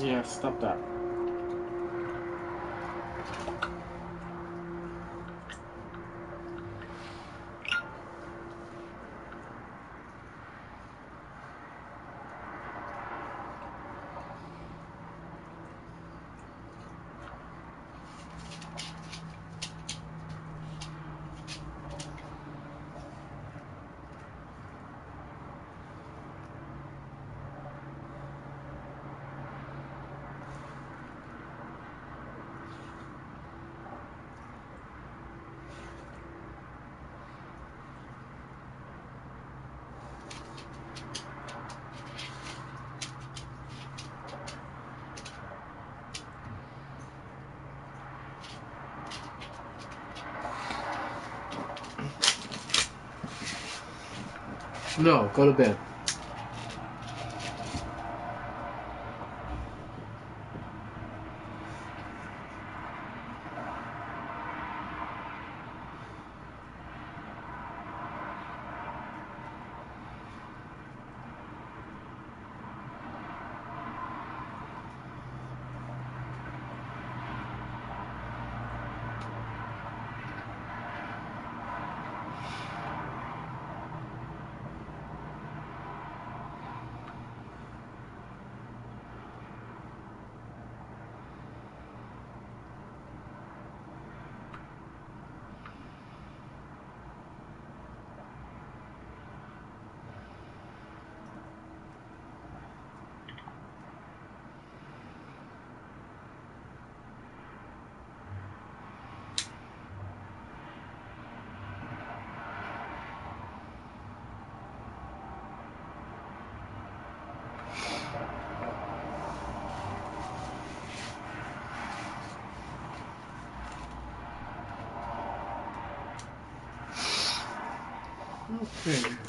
Yeah, stop that. No, go to bed. Okay.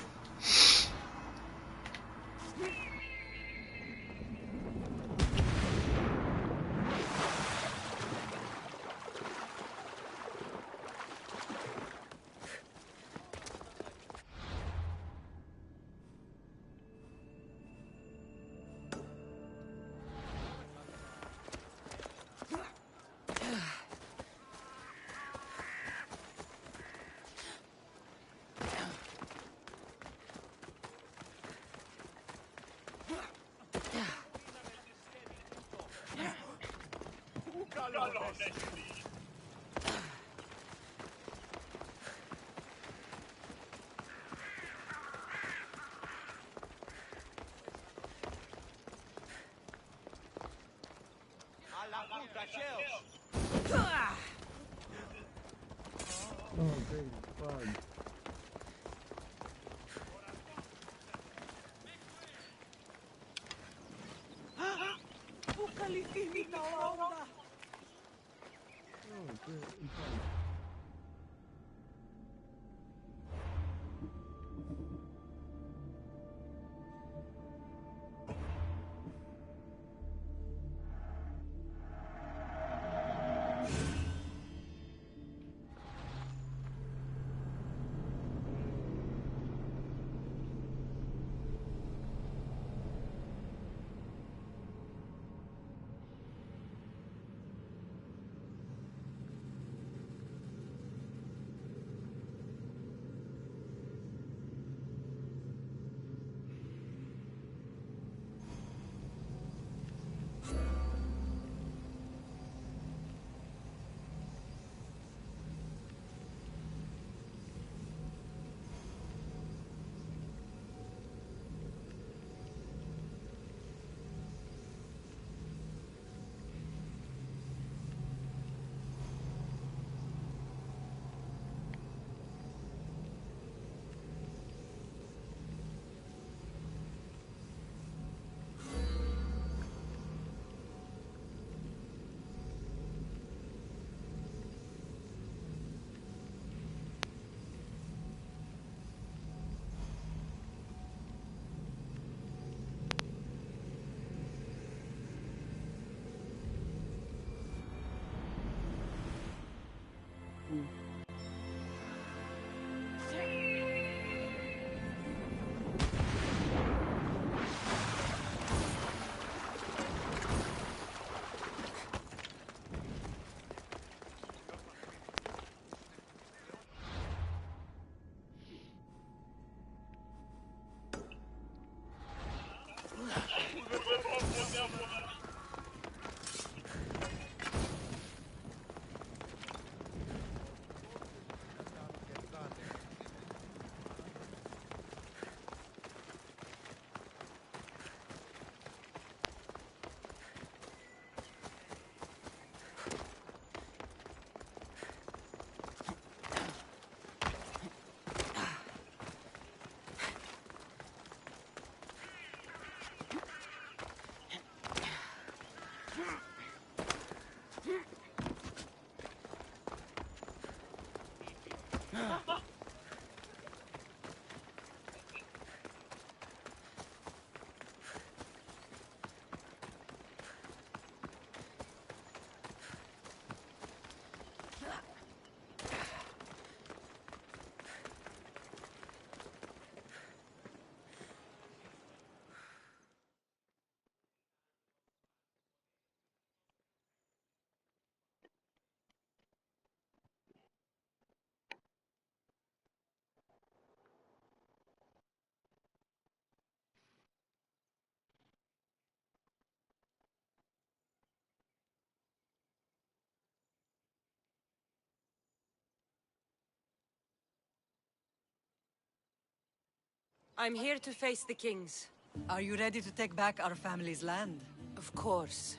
I'm here to face the kings. Are you ready to take back our family's land? Of course.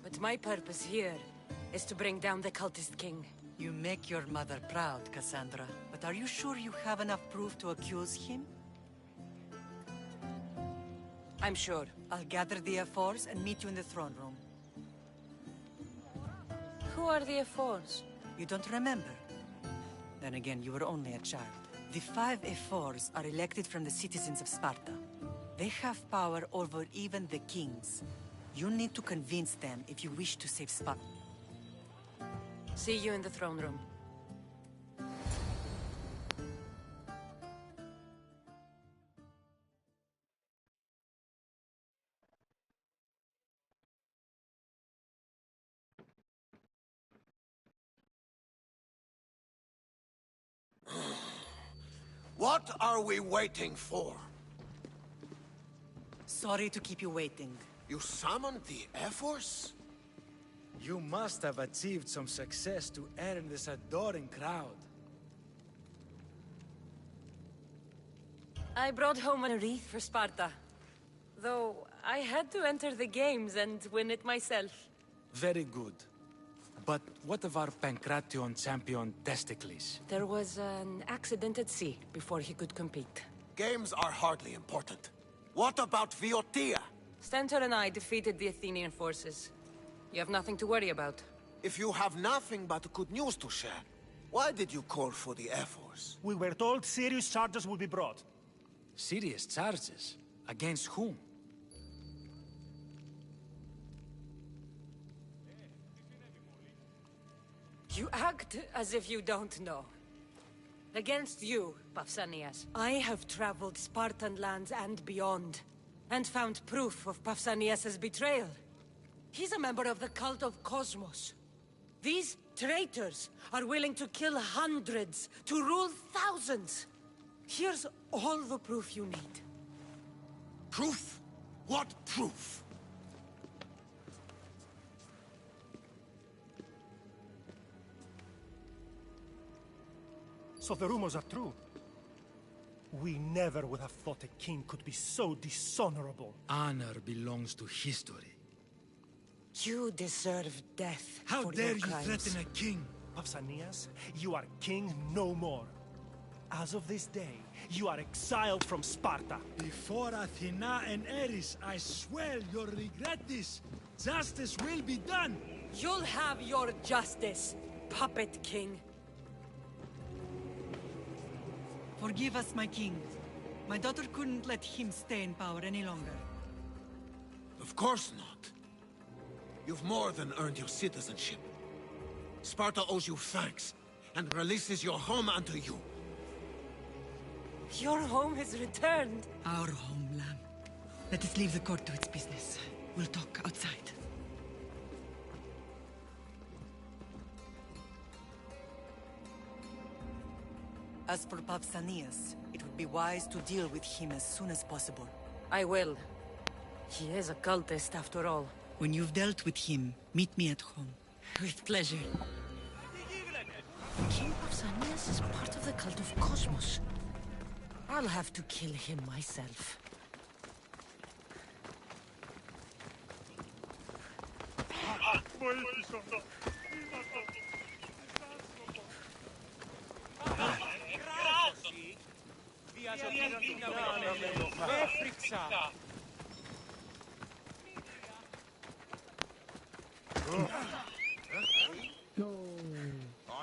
But my purpose here is to bring down the cultist king. You make your mother proud, Cassandra. But are you sure you have enough proof to accuse him? I'm sure. I'll gather the F4s and meet you in the throne room. Who are the F4s? You don't remember? Then again, you were only a child. The 5 F4s are elected from the citizens of Sparta. They have power over even the kings. You need to convince them if you wish to save Sparta. See you in the throne room. What are we waiting for? Sorry to keep you waiting. You summoned the Air Force? You must have achieved some success to earn this adoring crowd. I brought home a wreath for Sparta. Though I had to enter the games and win it myself. Very good. But what of our Pancration champion, Testicles? There was an accident at sea before he could compete. Games are hardly important. What about Viotia? Stentor and I defeated the Athenian forces. You have nothing to worry about. If you have nothing but good news to share, why did you call for the Air Force? We were told serious charges would be brought. Serious charges? Against whom? You act as if you don't know. Against you, Pausanias. I have traveled Spartan lands and beyond, and found proof of Pausanias' betrayal. He's a member of the cult of Cosmos. These traitors are willing to kill hundreds to rule thousands. Here's all the proof you need. Proof? What proof? So the rumors are true. We never would have thought a king could be so dishonorable. Honor belongs to history. You deserve death How for dare your you crimes. threaten a king? Pausanias, you are king no more. As of this day, you are exiled from Sparta. Before Athena and Ares, I swear you'll regret this. Justice will be done. You'll have your justice, puppet king. Forgive us, my king. My daughter couldn't let him stay in power any longer. Of course not. You've more than earned your citizenship. Sparta owes you thanks, and releases your home unto you. Your home is returned. Our homeland. Let us leave the court to its business. We'll talk outside. As for Pausanias, it would be wise to deal with him as soon as possible. I will. He is a cultist after all. When you've dealt with him, meet me at home. With pleasure. King Pausanias is part of the cult of Cosmos. I'll have to kill him myself.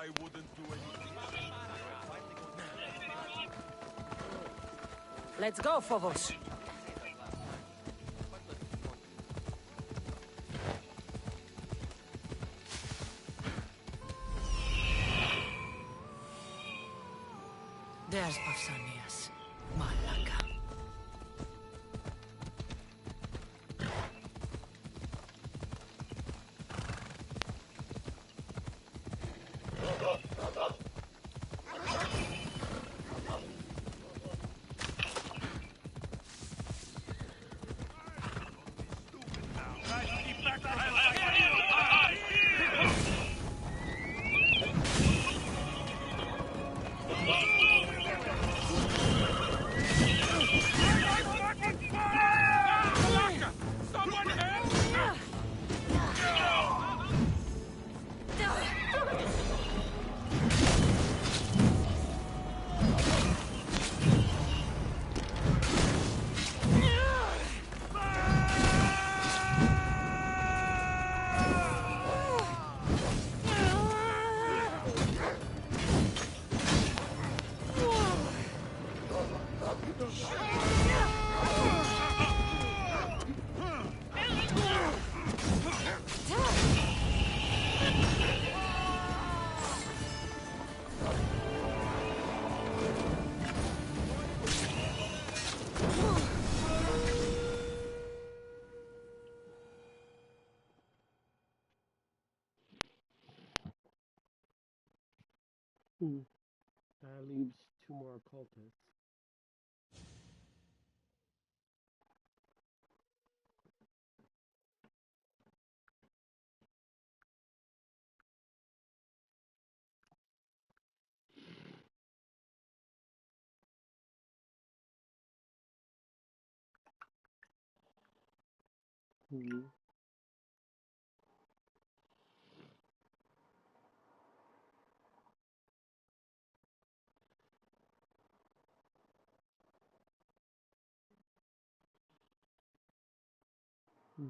I wouldn't do anything. Let's go, Phobos. There's Pausanias. Malaka. Hmm. That leaves two more cultists. Hmm. Hmm.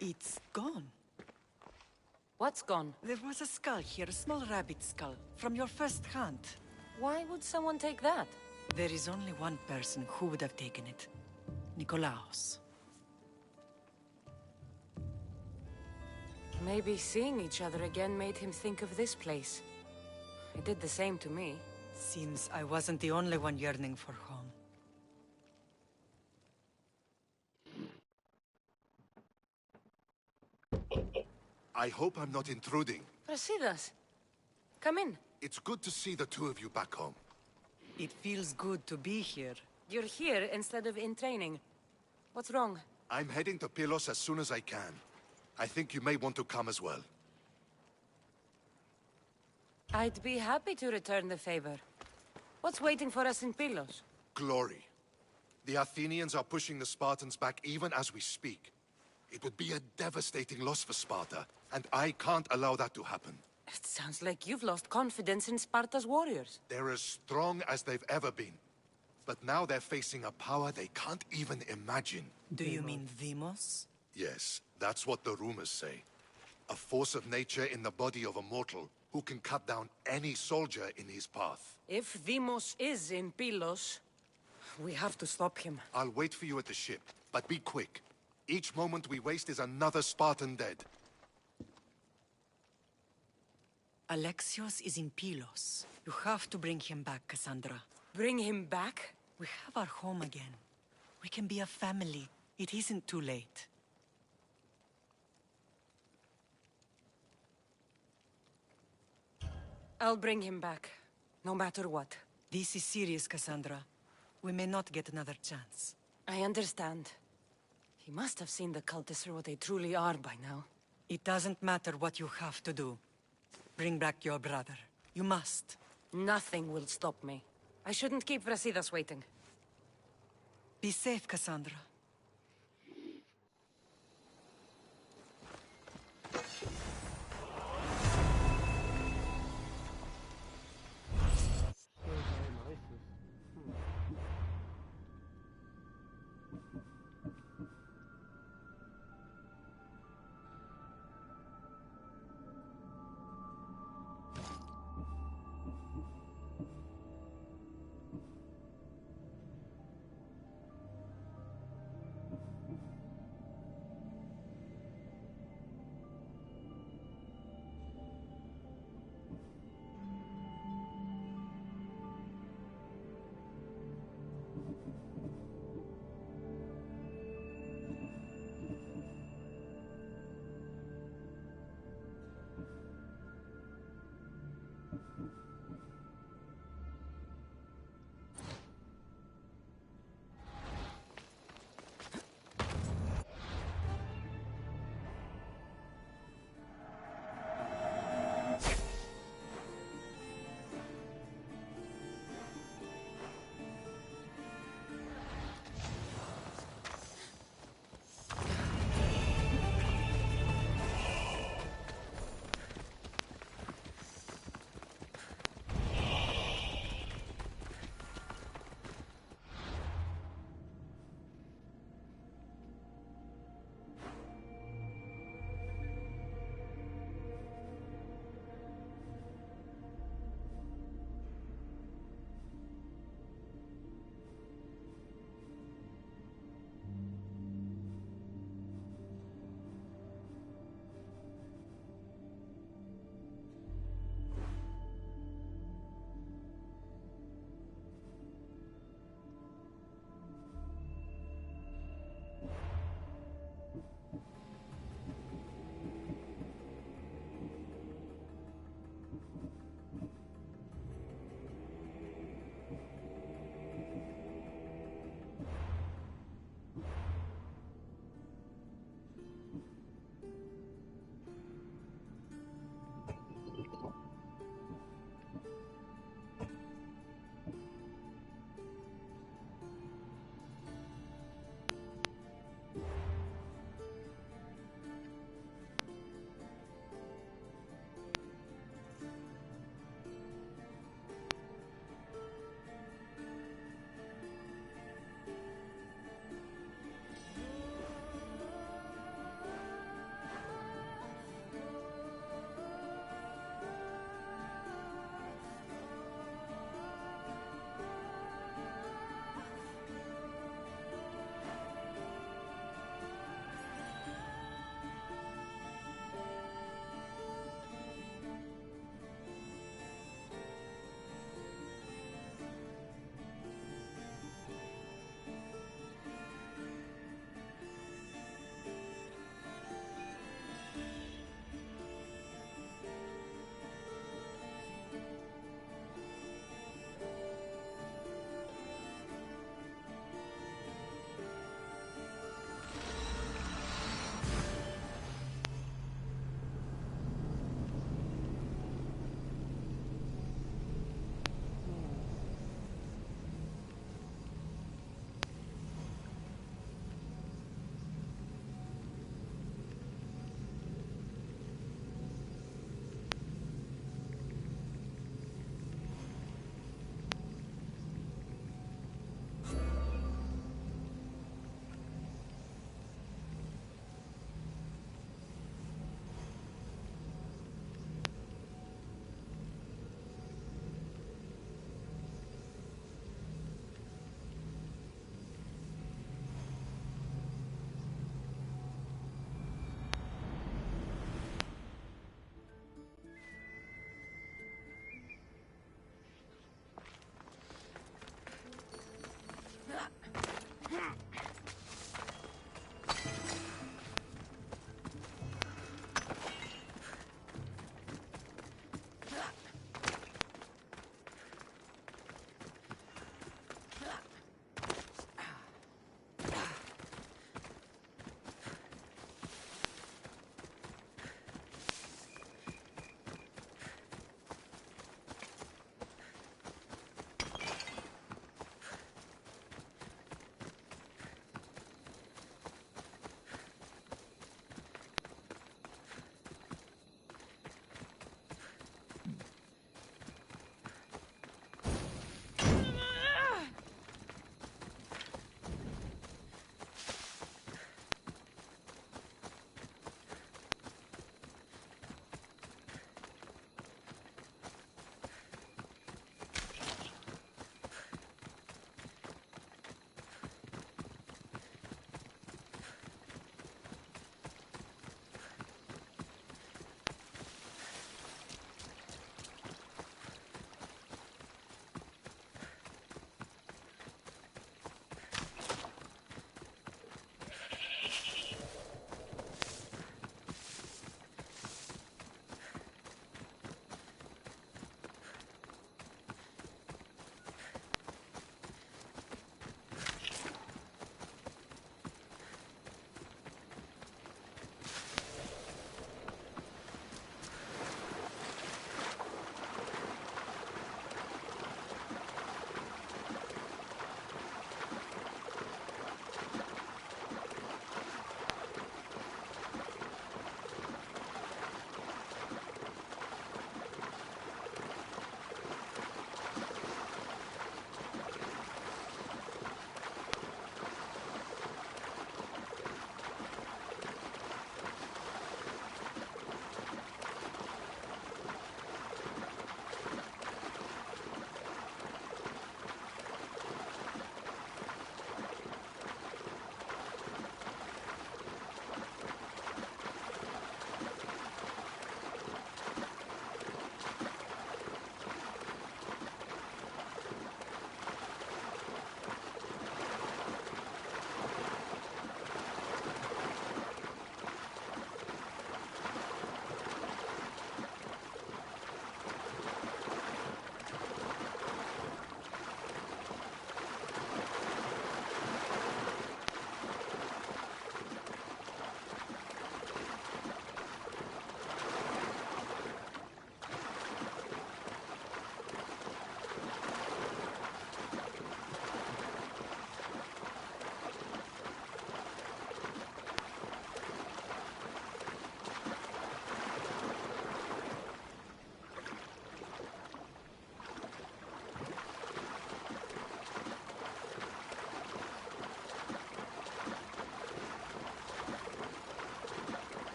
It's gone. What's gone? There was a skull here, a small rabbit skull, from your first hunt. Why would someone take that? There is only one person who would have taken it. Nikolaos. Maybe seeing each other again made him think of this place. It did the same to me. Seems I wasn't the only one yearning for home. I hope I'm not intruding. Brasidas, come in. It's good to see the two of you back home. It feels good to be here. You're here instead of in training. What's wrong? I'm heading to Pylos as soon as I can. I think you may want to come as well. I'd be happy to return the favor. What's waiting for us in Pylos? Glory. The Athenians are pushing the Spartans back even as we speak. It would be a devastating loss for Sparta, and I can't allow that to happen. It sounds like you've lost confidence in Sparta's warriors. They're as strong as they've ever been. But now they're facing a power they can't even imagine. Do you mean Demos? Yes, that's what the rumors say. A force of nature in the body of a mortal who can cut down any soldier in his path. If Demos is in Pylos, we have to stop him. I'll wait for you at the ship, but be quick. Each moment we waste is another Spartan dead. Alexios is in Pylos. You have to bring him back, Cassandra. Bring him back? We have our home again. We can be a family. It isn't too late. I'll bring him back, no matter what. This is serious, Cassandra. We may not get another chance. I understand. He must have seen the cultists for what they truly are by now. It doesn't matter what you have to do. Bring back your brother. You must. Nothing will stop me. I shouldn't keep Brasidas waiting. Be safe, Cassandra. So Dionysus. Hmm.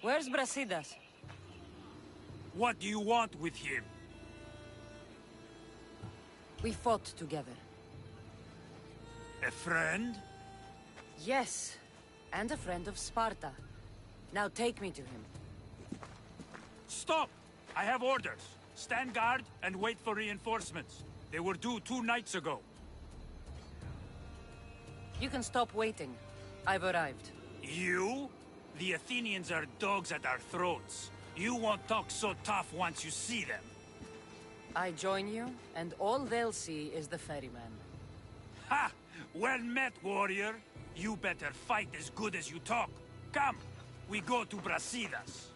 Where's Brasidas? What do you want with him? We fought together. A friend? Yes, and a friend of Sparta. Now take me to him. Stop! I have orders. Stand guard and wait for reinforcements. They were due 2 nights ago. You can stop waiting. I've arrived. You? The Athenians are dogs at our throats. You won't talk so tough once you see them. I join you, and all they'll see is the ferryman. Ha! Well met, warrior. You better fight as good as you talk. Come, we go to Brasidas.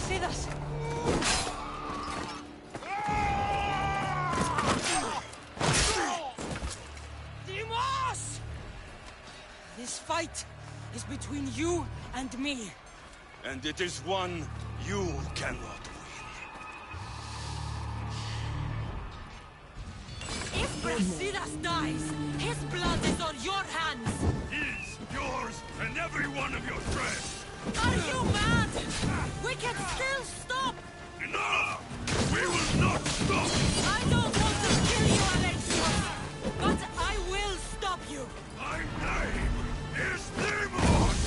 Brasidas! Dimos! This fight is between you and me. And it is one you cannot win. If Brasidas dies, his blood is on your hands! His, yours, and every one of your friends! Are you mad? We can still stop! Enough! We will not stop! I don't want to kill you, Alexios! But I will stop you! My name is Demon!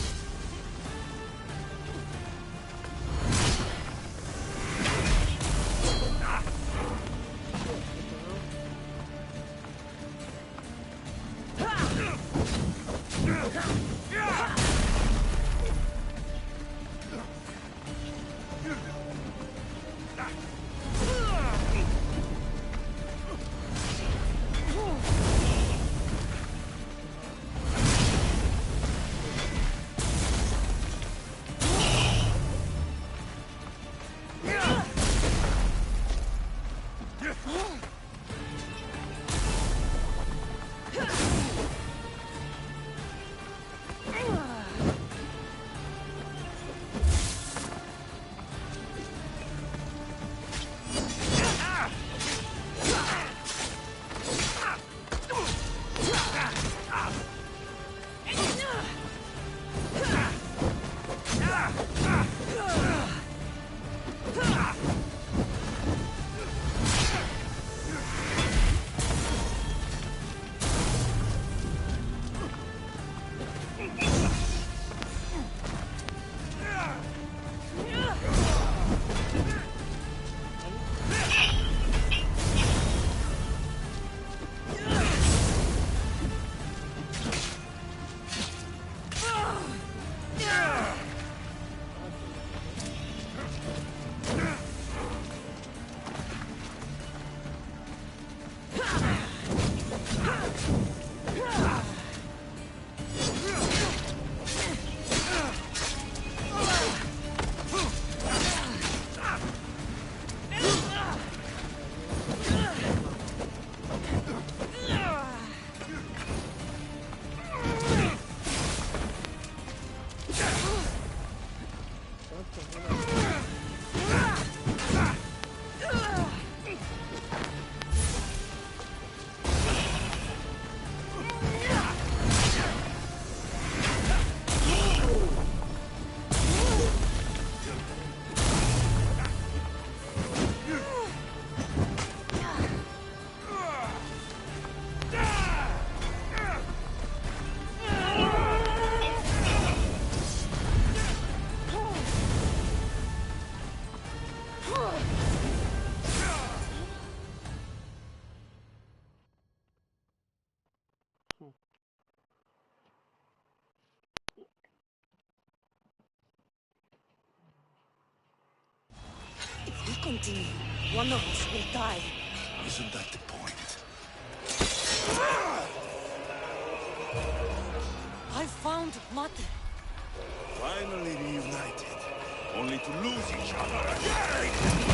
continue, one of us will die. Isn't that the point? I found Mate. Finally reunited, only to lose each other again!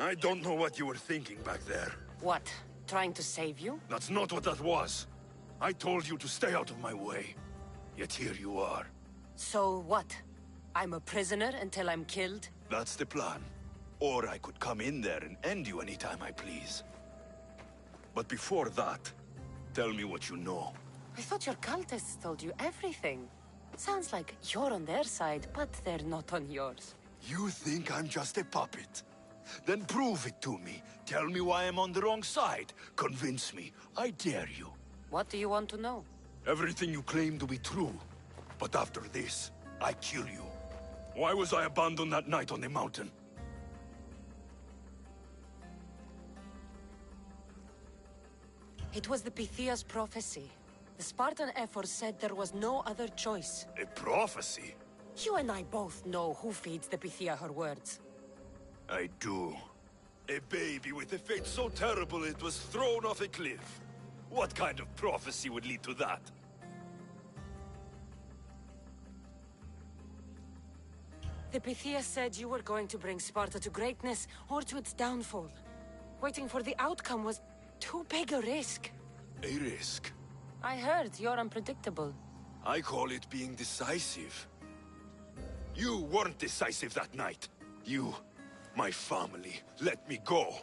I don't know what you were thinking back there. What? Trying to save you? That's not what that was. I told you to stay out of my way. Yet here you are. So what? I'm a prisoner until I'm killed? That's the plan. Or I could come in there and end you anytime I please. But before that, tell me what you know. I thought your cultists told you everything. Sounds like you're on their side, but they're not on yours. You think I'm just a puppet? Then prove it to me. Tell me why I'm on the wrong side. Convince me. I dare you. What do you want to know? Everything you claim to be true. But after this, I kill you. Why was I abandoned that night on the mountain? It was the Pythia's prophecy. The Spartan Ephors said there was no other choice. A prophecy? You and I both know who feeds the Pythia her words. I do. A baby with a fate so terrible it was thrown off a cliff. What kind of prophecy would lead to that? The Pythia said you were going to bring Sparta to greatness or to its downfall. Waiting for the outcome was too big a risk. A risk? I heard you're unpredictable. I call it being decisive. You weren't decisive that night. You, my family, let me go.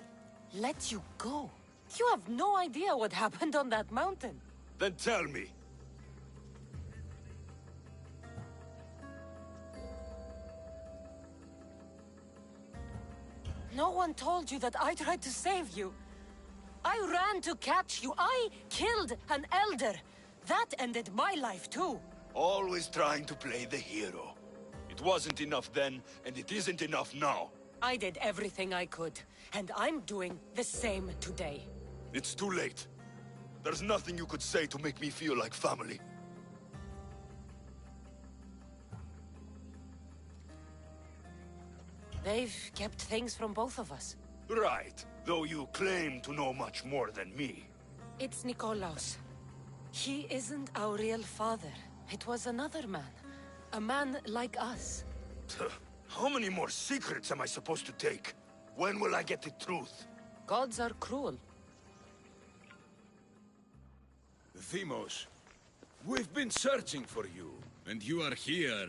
Let you go? You have no idea what happened on that mountain. Then tell me. No one told you that I tried to save you. I ran to catch you. I killed an elder. That ended my life too. Always trying to play the hero. It wasn't enough then, and it isn't enough now. I did everything I could, and I'm doing the same today. It's too late. There's nothing you could say to make me feel like family. They've kept things from both of us. Right, though you claim to know much more than me. It's Nikolaos. He isn't our real father. It was another man. A man like us. How many more secrets am I supposed to take? When will I get the truth? Gods are cruel. Themos, we've been searching for you, and you are here.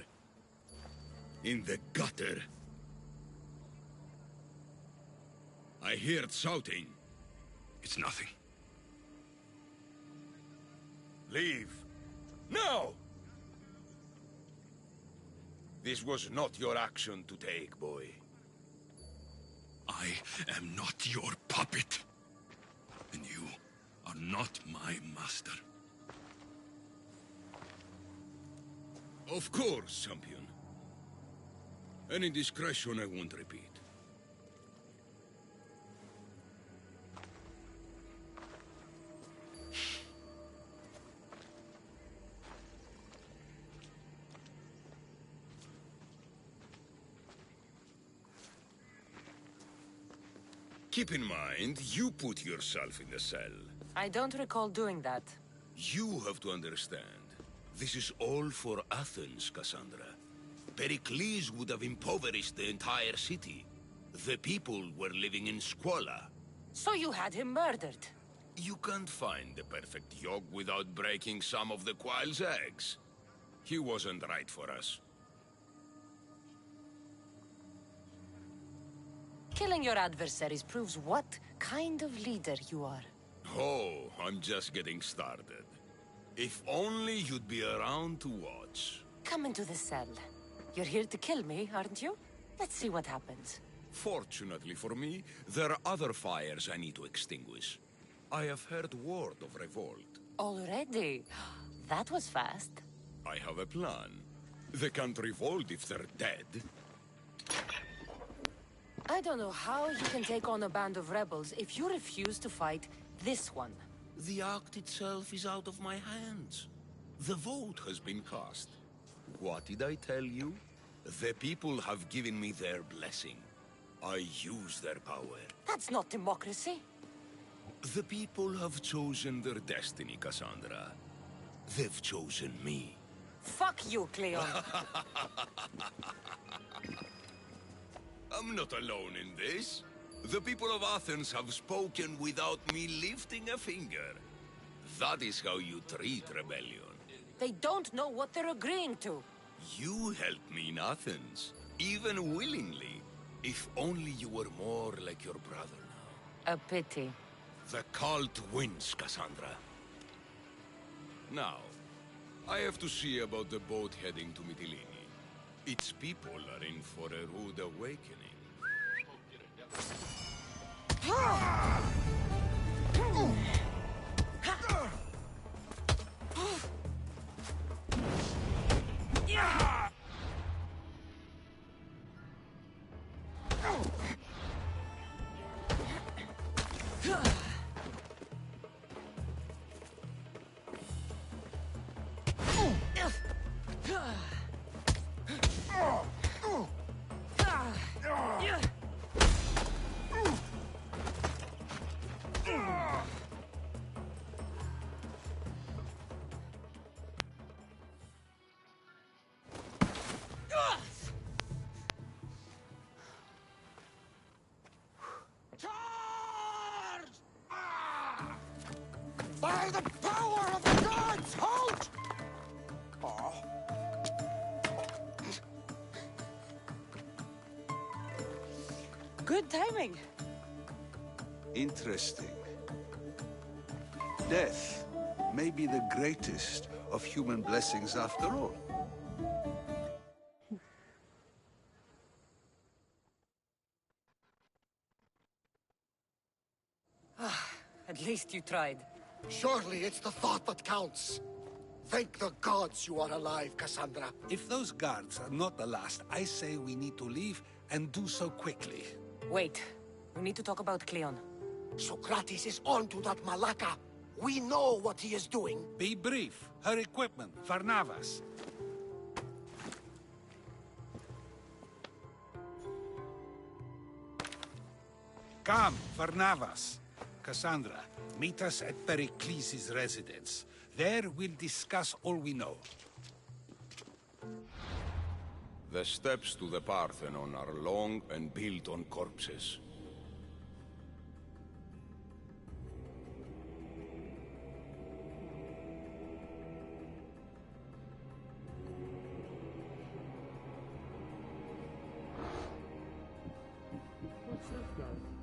In the gutter. I heard shouting. It's nothing. Leave. Now! This was not your action to take, boy. I am not your puppet. And you are not my master. Of course, champion. Any indiscretion I won't repeat. Keep in mind, you put yourself in the cell. I don't recall doing that. You have to understand. This is all for Athens, Cassandra. Pericles would have impoverished the entire city. The people were living in squalor. So you had him murdered? You can't find the perfect yolk without breaking some of the quail's eggs. He wasn't right for us. Killing your adversaries proves what kind of leader you are. Oh, I'm just getting started. If only you'd be around to watch. Come into the cell. You're here to kill me, aren't you? Let's see what happens. Fortunately for me, there are other fires I need to extinguish. I have heard word of revolt. Already? That was fast. I have a plan. They can't revolt if they're dead. I don't know how you can take on a band of rebels if you refuse to fight this one. The act itself is out of my hands. The vote has been cast. What did I tell you? The people have given me their blessing. I use their power. That's not democracy. The people have chosen their destiny, Cassandra. They've chosen me. Fuck you, Cleon. I'm not alone in this. The people of Athens have spoken without me lifting a finger. That is how you treat rebellion. They don't know what they're agreeing to. You helped me in Athens, even willingly. If only you were more like your brother now. A pity. The cult wins, Cassandra. Now, I have to see about the boat heading to Mytilene. Its people are in for a rude awakening. By the power of the gods, halt! Good timing. Interesting. Death may be the greatest of human blessings after all. At least you tried. Surely it's the thought that counts. Thank the gods you are alive, Cassandra. If those guards are not the last, I say we need to leave and do so quickly. Wait. We need to talk about Cleon. Socrates is on to that Malaka. We know what he is doing. Be brief. Her equipment, Varnavas. Come, Varnavas. Cassandra, meet us at Pericles' residence. There we'll discuss all we know. The steps to the Parthenon are long and built on corpses. What's this guy?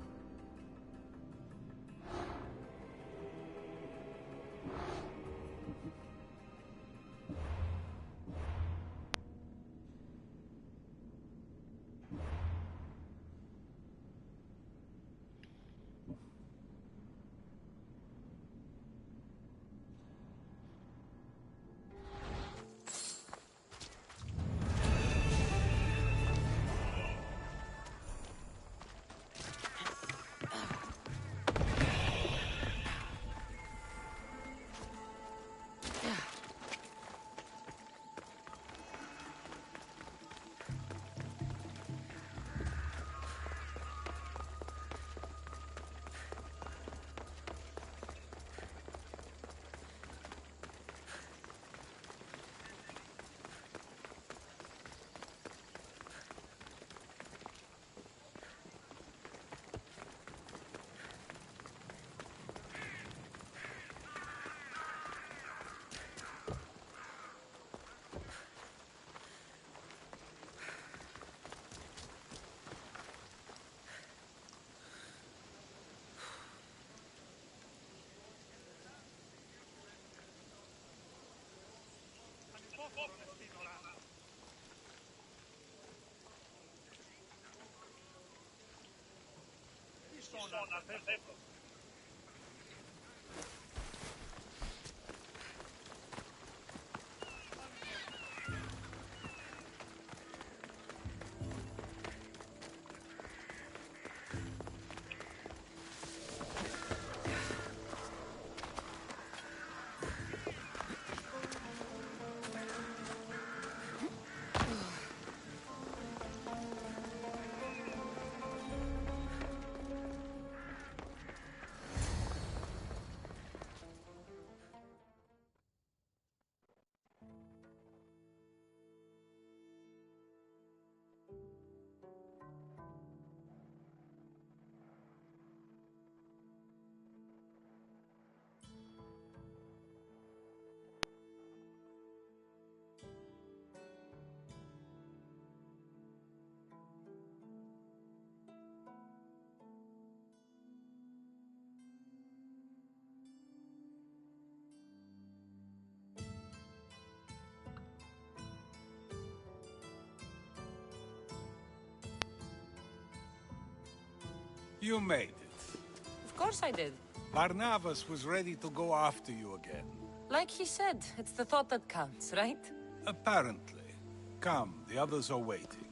You made it. Of course I did. Barnabas was ready to go after you again. Like he said, it's the thought that counts, right? Apparently. Come, the others are waiting.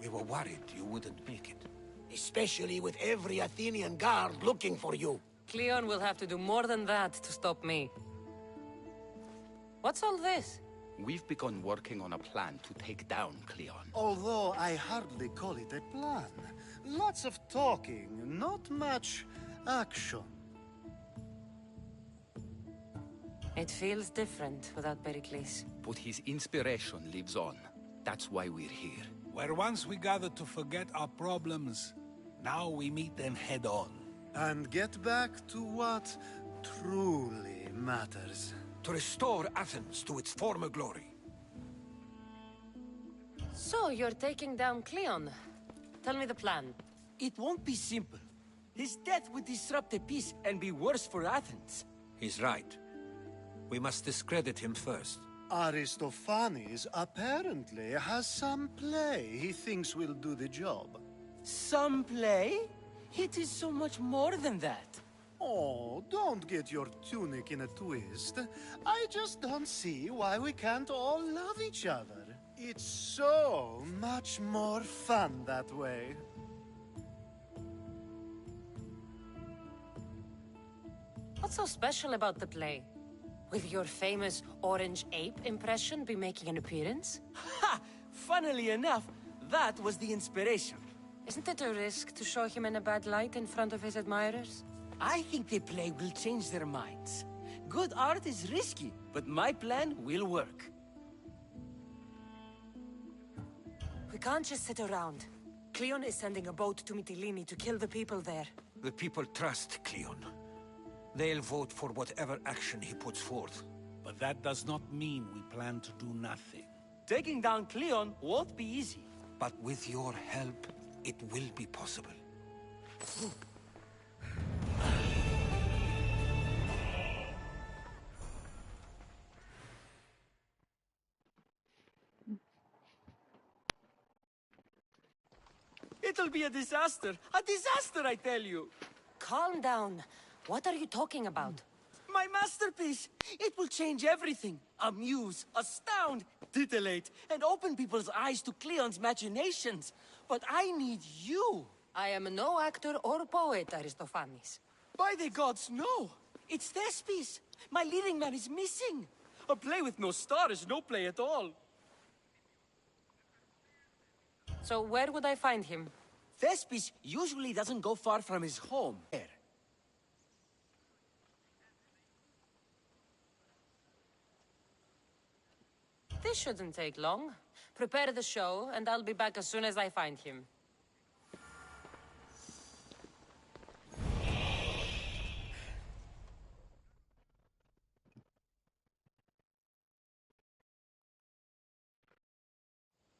We were worried you wouldn't make it. Especially with every Athenian guard looking for you. Cleon will have to do more than that to stop me. What's all this? We've begun working on a plan to take down Cleon. Although I hardly call it a plan. Lots of talking, not much action. It feels different without Pericles. But his inspiration lives on. That's why we're here. Where once we gathered to forget our problems, now we meet them head on. And get back to what truly matters. To restore Athens to its former glory. So, you're taking down Cleon. Tell me the plan. It won't be simple. His death would disrupt the peace and be worse for Athens. He's right. We must discredit him first. Aristophanes apparently has some play he thinks will do the job. Some play? It is so much more than that. Oh, don't get your tunic in a twist. I just don't see why we can't all love each other. It's so much more fun that way. What's so special about the play? With your famous orange ape impression be making an appearance? Ha! Funnily enough, that was the inspiration. Isn't it a risk to show him in a bad light in front of his admirers? I think the play will change their minds. Good art is risky, but my plan will work. We can't just sit around. Cleon is sending a boat to Mytilene to kill the people there. The people trust Cleon. They'll vote for whatever action he puts forth. But that does not mean we plan to do nothing. Taking down Cleon won't be easy. But with your help, it will be possible. It'll be a disaster! A disaster, I tell you! Calm down. What are you talking about? My masterpiece! It will change everything. Amuse, astound, titillate, and open people's eyes to Cleon's machinations. But I need you! I am no actor or poet, Aristophanes. By the gods, no! It's Thespis! My leading man is missing! A play with no star is no play at all. So where would I find him? Thespis usually doesn't go far from his home. There. This shouldn't take long. Prepare the show, and I'll be back as soon as I find him.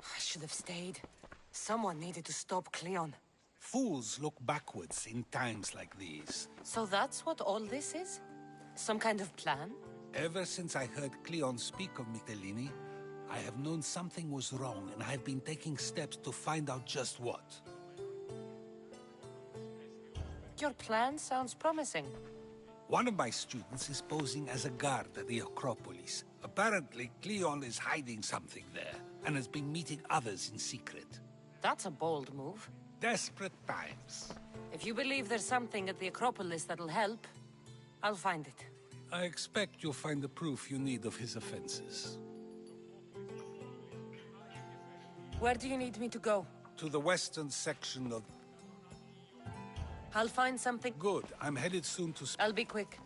I should have stayed. Someone needed to stop Cleon. Fools look backwards in times like these. So that's what all this is? Some kind of plan? Ever since I heard Cleon speak of Mytilene, I have known something was wrong, and I have been taking steps to find out just what. Your plan sounds promising. One of my students is posing as a guard at the Acropolis. Apparently, Cleon is hiding something there, and has been meeting others in secret. That's a bold move. Desperate times. If you believe there's something at the Acropolis that'll help, I'll find it. I expect you'll find the proof you need of his offenses. Where do you need me to go? To the western section of... I'll find something... Good. I'm headed soon to... I'll be quick.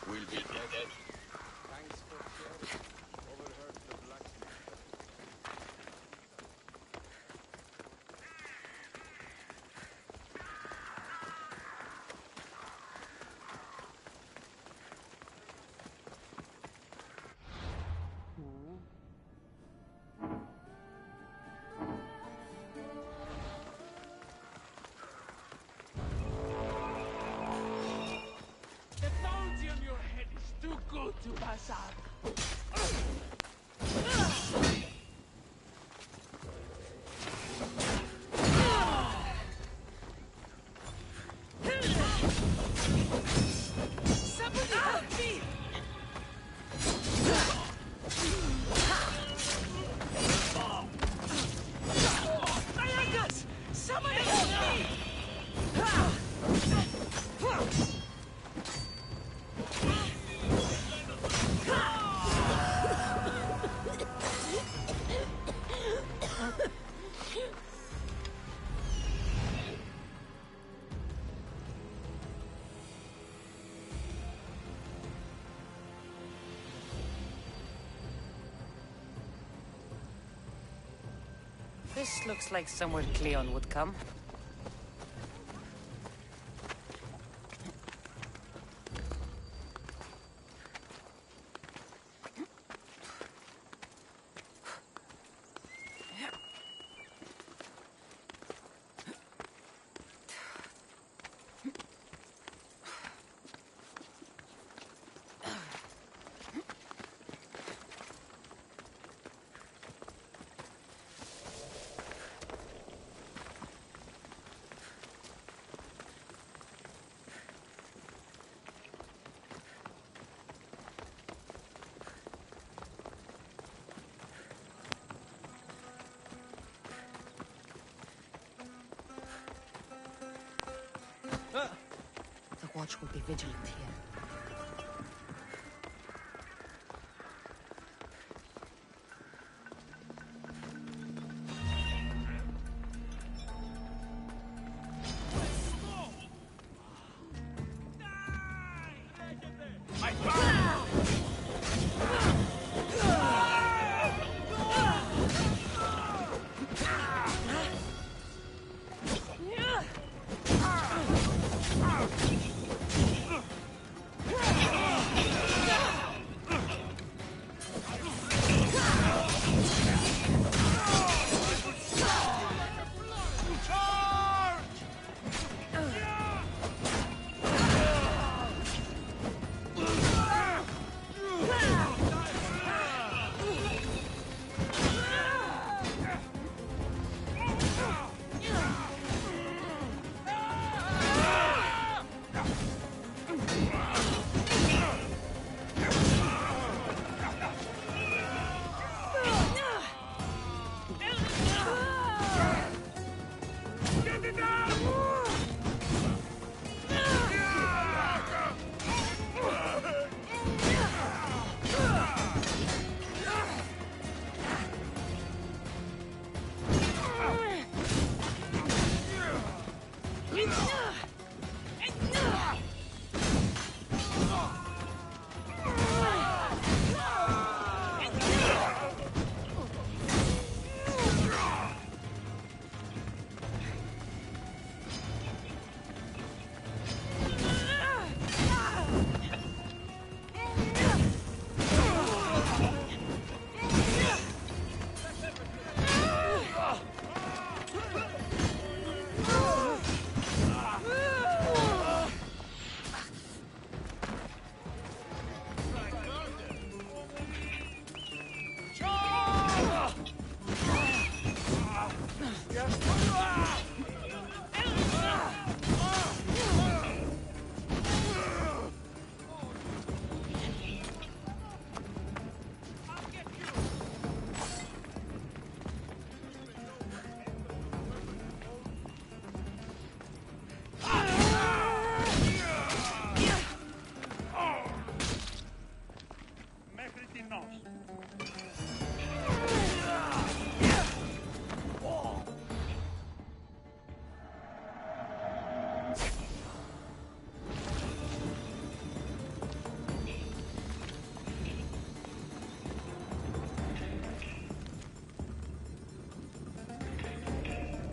We'll be dead. The bounty on your head is too good to pass up. Somebody help me! Ayagas! Somebody help me! This looks like somewhere Cleon would come. The watch will be vigilant here.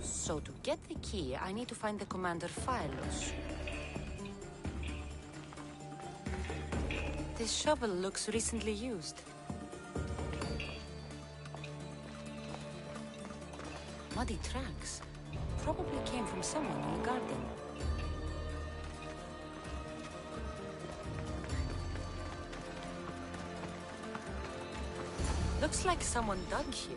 So to get the key, I need to find the Commander Phylos. This shovel looks recently used. Muddy tracks. Probably came from someone in the garden. Looks like someone dug here.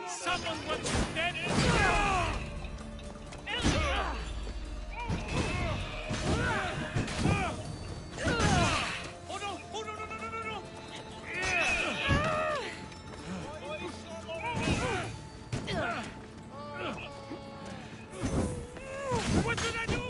Someone wants you dead. Oh no! Oh no! No! No! No! No! What did I do?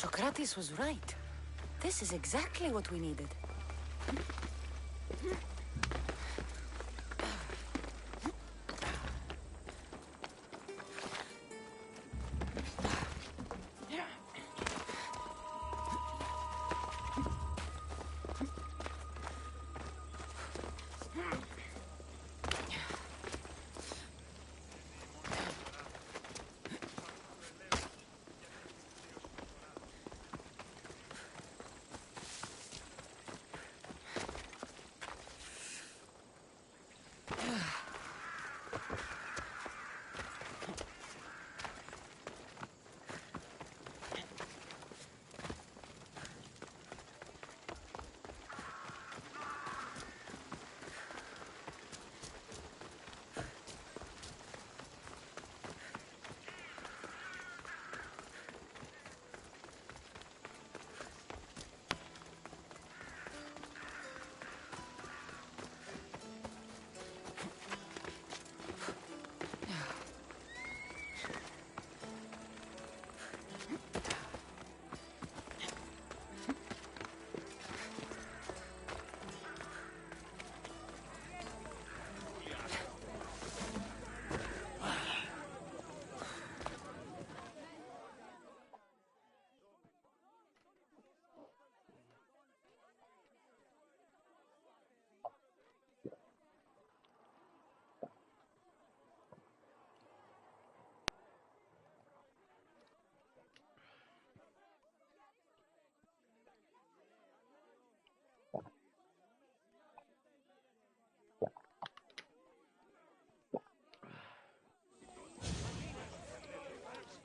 Socrates was right. This is exactly what we needed.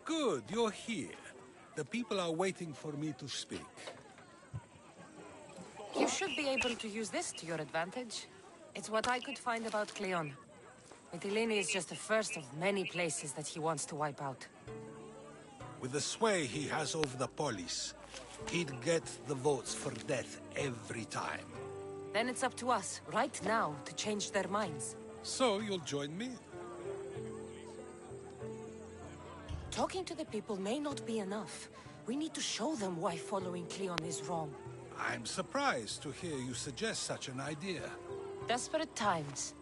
Good, you're here. The people are waiting for me to speak. You should be able to use this to your advantage. It's what I could find about Cleon. Mytilene is just the first of many places that he wants to wipe out. With the sway he has over the police, he'd get the votes for death every time. Then it's up to us, right now, to change their minds. So you'll join me? Talking to the people may not be enough. We need to show them why following Cleon is wrong. I'm surprised to hear you suggest such an idea. Desperate times.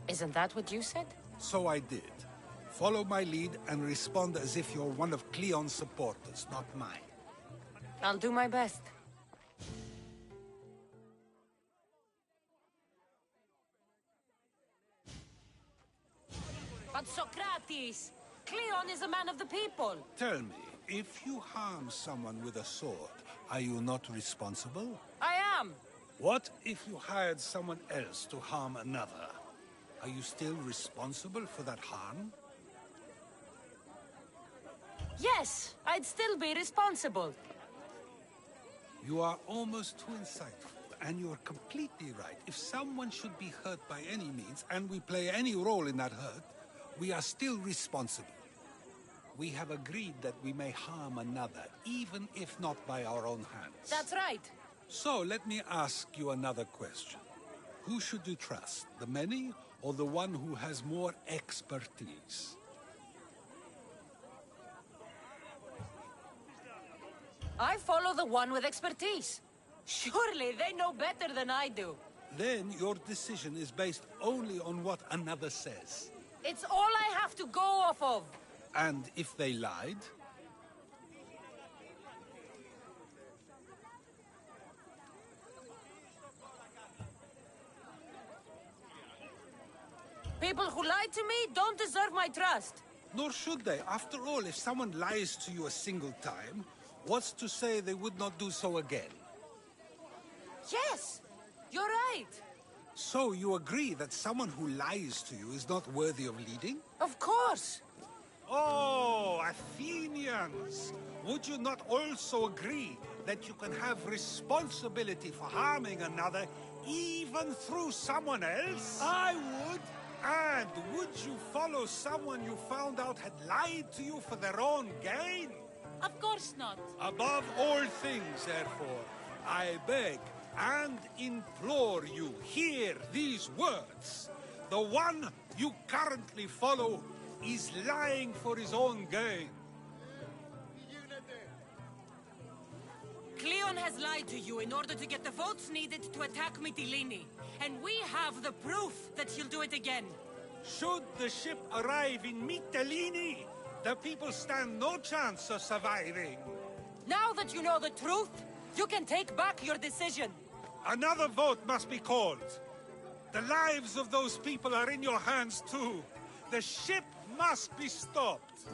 Isn't that what you said? So I did. Follow my lead and respond as if you're one of Cleon's supporters, not mine. I'll do my best. But Socrates! Cleon is a man of the people! Tell me, if you harm someone with a sword, are you not responsible? I am! What if you hired someone else to harm another? Are you still responsible for that harm? Yes, I'd still be responsible. You are almost too insightful, and you're completely right. If someone should be hurt by any means, and we play any role in that hurt, we are still responsible. We have agreed that we may harm another, even if not by our own hands. That's right. So let me ask you another question. Who should you trust, the many or the one who has more expertise? I follow the one with expertise. Surely they know better than I do. Then your decision is based only on what another says. It's all I have to go off of. And if they lied? People who lie to me don't deserve my trust. Nor should they. After all, if someone lies to you a single time, what's to say they would not do so again? Yes, you're right. So you agree that someone who lies to you is not worthy of leading? Of course. Oh, Athenians! Would you not also agree that you can have responsibility for harming another even through someone else? I would! And would you follow someone you found out had lied to you for their own gain? Of course not. Above all things, therefore, I beg and implore you, hear these words. The one you currently follow is lying for his own gain. Cleon has lied to you in order to get the votes needed to attack Mytilene. And we have the proof that he'll do it again. Should the ship arrive in Mytilene, the people stand no chance of surviving. Now that you know the truth, you can take back your decision. Another vote must be called. The lives of those people are in your hands too. The ship must be stopped.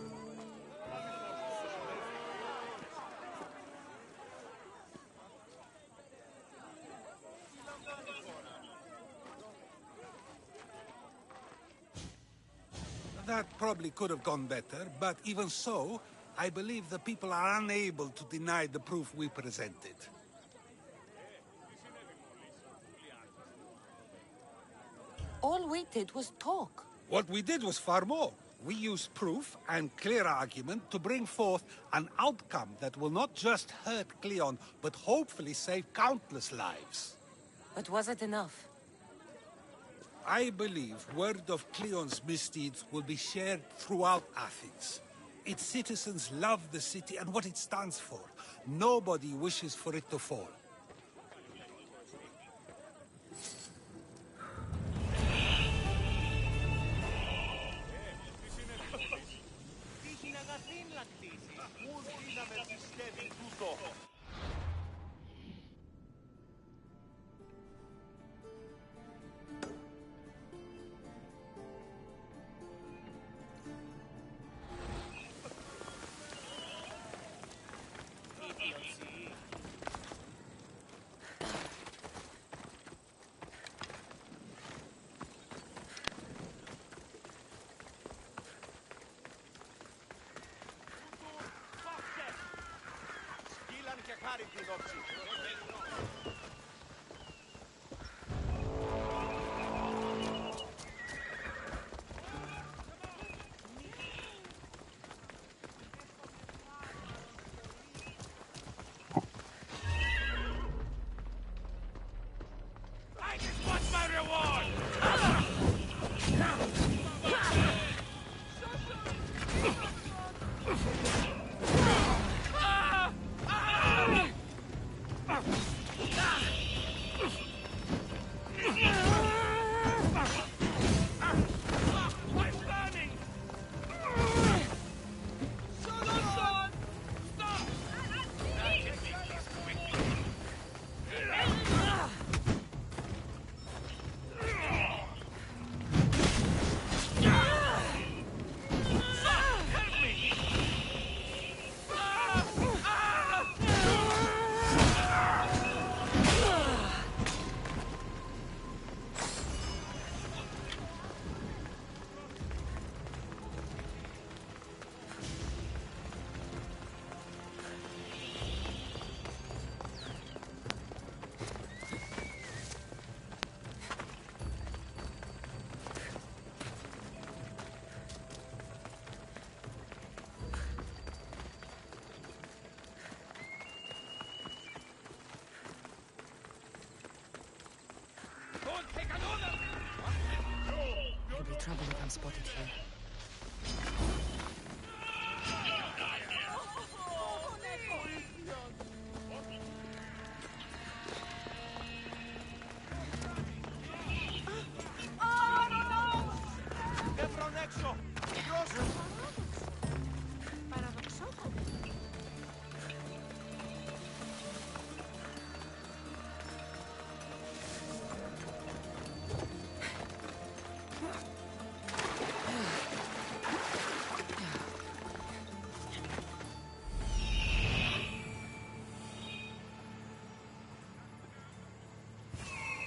That probably could have gone better, but even so, I believe the people are unable to deny the proof we presented. All we did was talk. What we did was far more. We used proof and clear argument to bring forth an outcome that will not just hurt Cleon, but hopefully save countless lives. But was it enough? I believe word of Cleon's misdeeds will be shared throughout Athens. Its citizens love the city and what it stands for. Nobody wishes for it to fall. I just want my reward! I'm burning! Stop! Help me! Don't take another! It'll be trouble if I'm spotted here.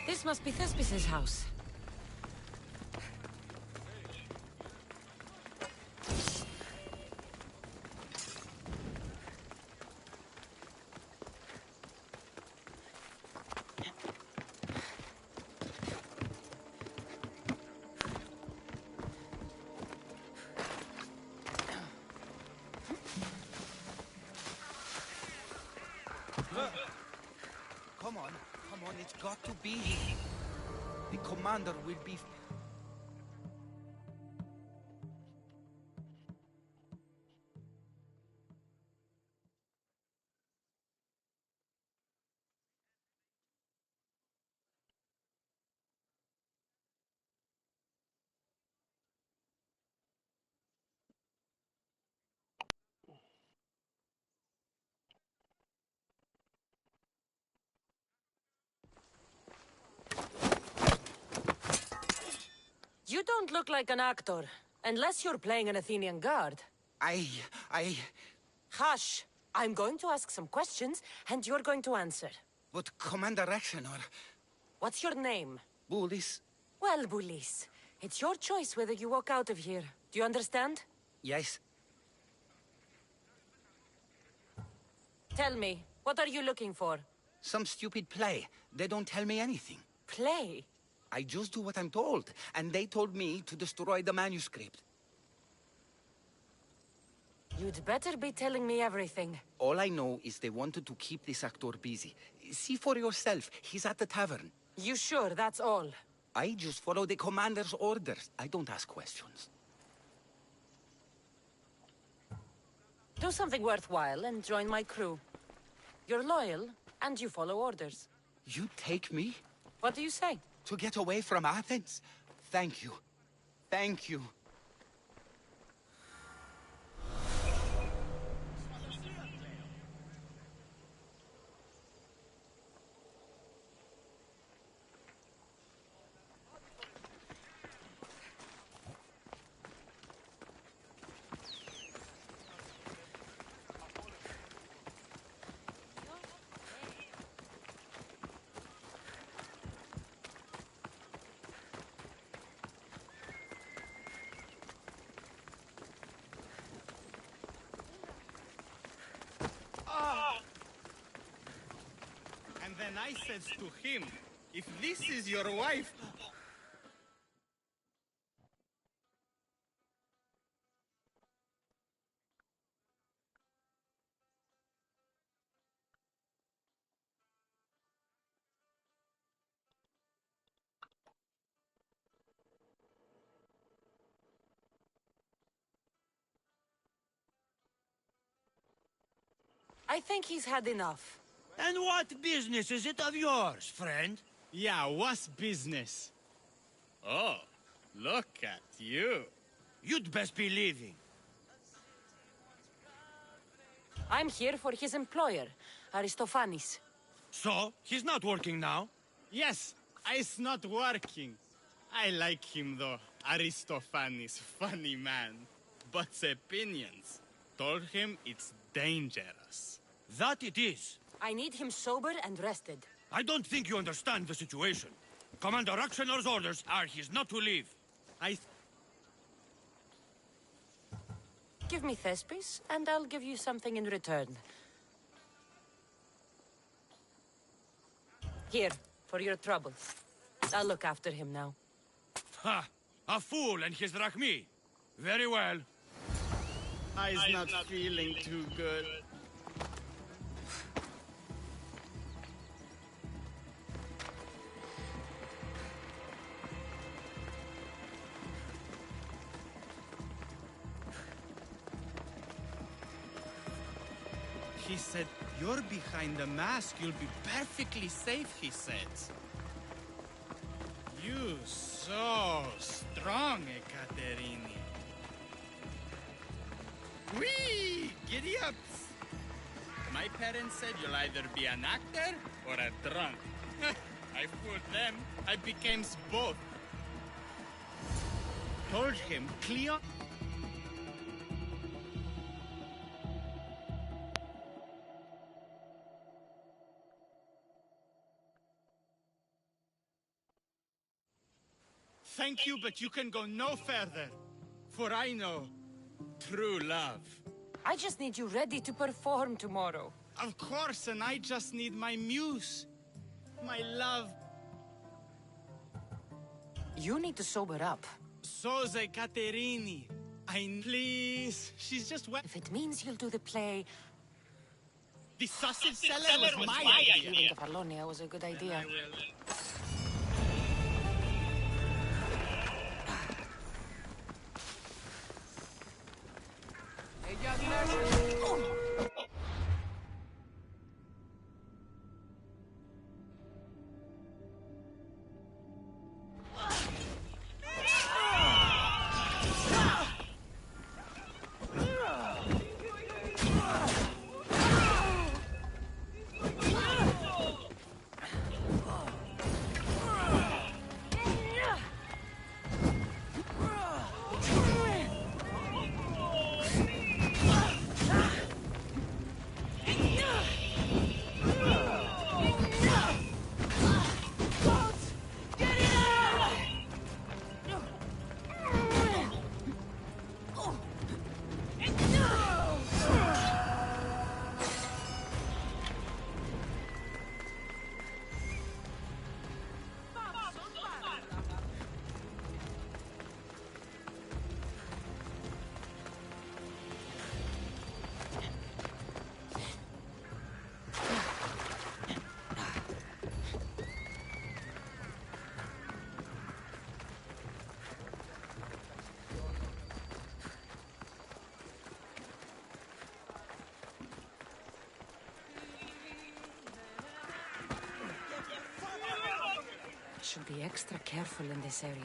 This must be Thespis' house. Come on, it's got to be. The commander will be... You don't look like an actor, unless you're playing an Athenian guard. Hush! I'm going to ask some questions, and you're going to answer. But Commander Rexenor... What's your name? Bulis? Well, Bulis, it's your choice whether you walk out of here. Do you understand? Yes. Tell me, what are you looking for? Some stupid play. They don't tell me anything. Play? I just do what I'm told, and they told me to destroy the manuscript. You'd better be telling me everything. All I know is they wanted to keep this actor busy. See for yourself, he's at the tavern. You sure that's all? I just follow the commander's orders. I don't ask questions. Do something worthwhile and join my crew. You're loyal, and you follow orders. You take me? What do you say? To get away from Athens? Thank you. Thank you. And I said to him, if this is your wife... I think he's had enough. And what business is it of yours, friend? Yeah, what's business? Oh, look at you. You'd best be leaving. I'm here for his employer, Aristophanes. So, he's not working now? Yes, it's not working. I like him though. Aristophanes, funny man. But opinions told him it's dangerous. That it is. I need him sober and rested. I don't think you understand the situation. Commander Rakshanor's orders are he's not to leave. Give me Thespis, and I'll give you something in return. Here, for your trouble. I'll look after him now. Ha! A fool and his Rachmi. Very well. I's not feeling too good. He said, you're behind the mask, you'll be perfectly safe, he said. You so strong, Ekaterini. Whee! Giddy ups! My parents said you'll either be an actor or a drunk. I fooled them. I became both. Told him, Cleon... Thank you, but you can go no further. For I know true love. I just need you ready to perform tomorrow. Of course, and I just need my muse. My love. You need to sober up. So's Ekaterini. Please. She's just wet. If it means you'll do the play... The sausage seller was my idea. Leaving the Farlonia was a good idea. Should be extra careful in this area.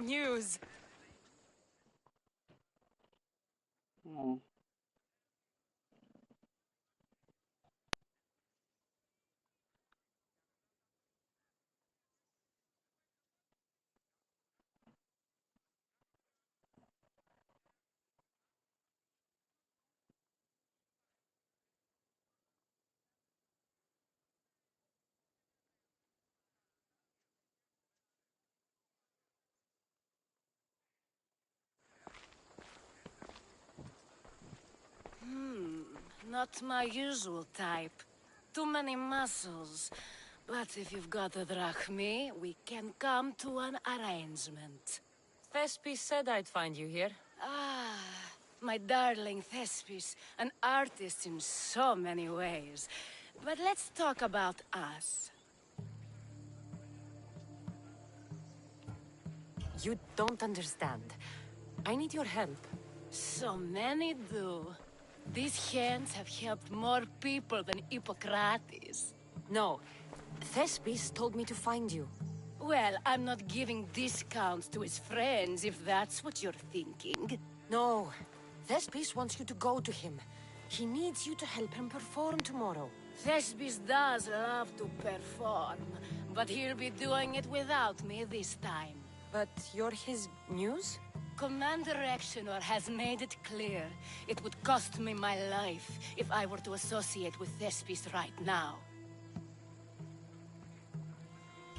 News. not my usual type. Too many muscles. But if you've got the drachmi, we can come to an arrangement. Thespis said I'd find you here. Ah, my darling Thespis, an artist in so many ways. But let's talk about us. You don't understand. I need your help. So many do. These hands have helped more people than Hippocrates. No. Thespis told me to find you. Well, I'm not giving discounts to his friends, if that's what you're thinking. No. Thespis wants you to go to him. He needs you to help him perform tomorrow. Thespis does love to perform, but he'll be doing it without me this time. But you're his muse? Commander Exenor has made it clear it would cost me my life if I were to associate with Thespis right now.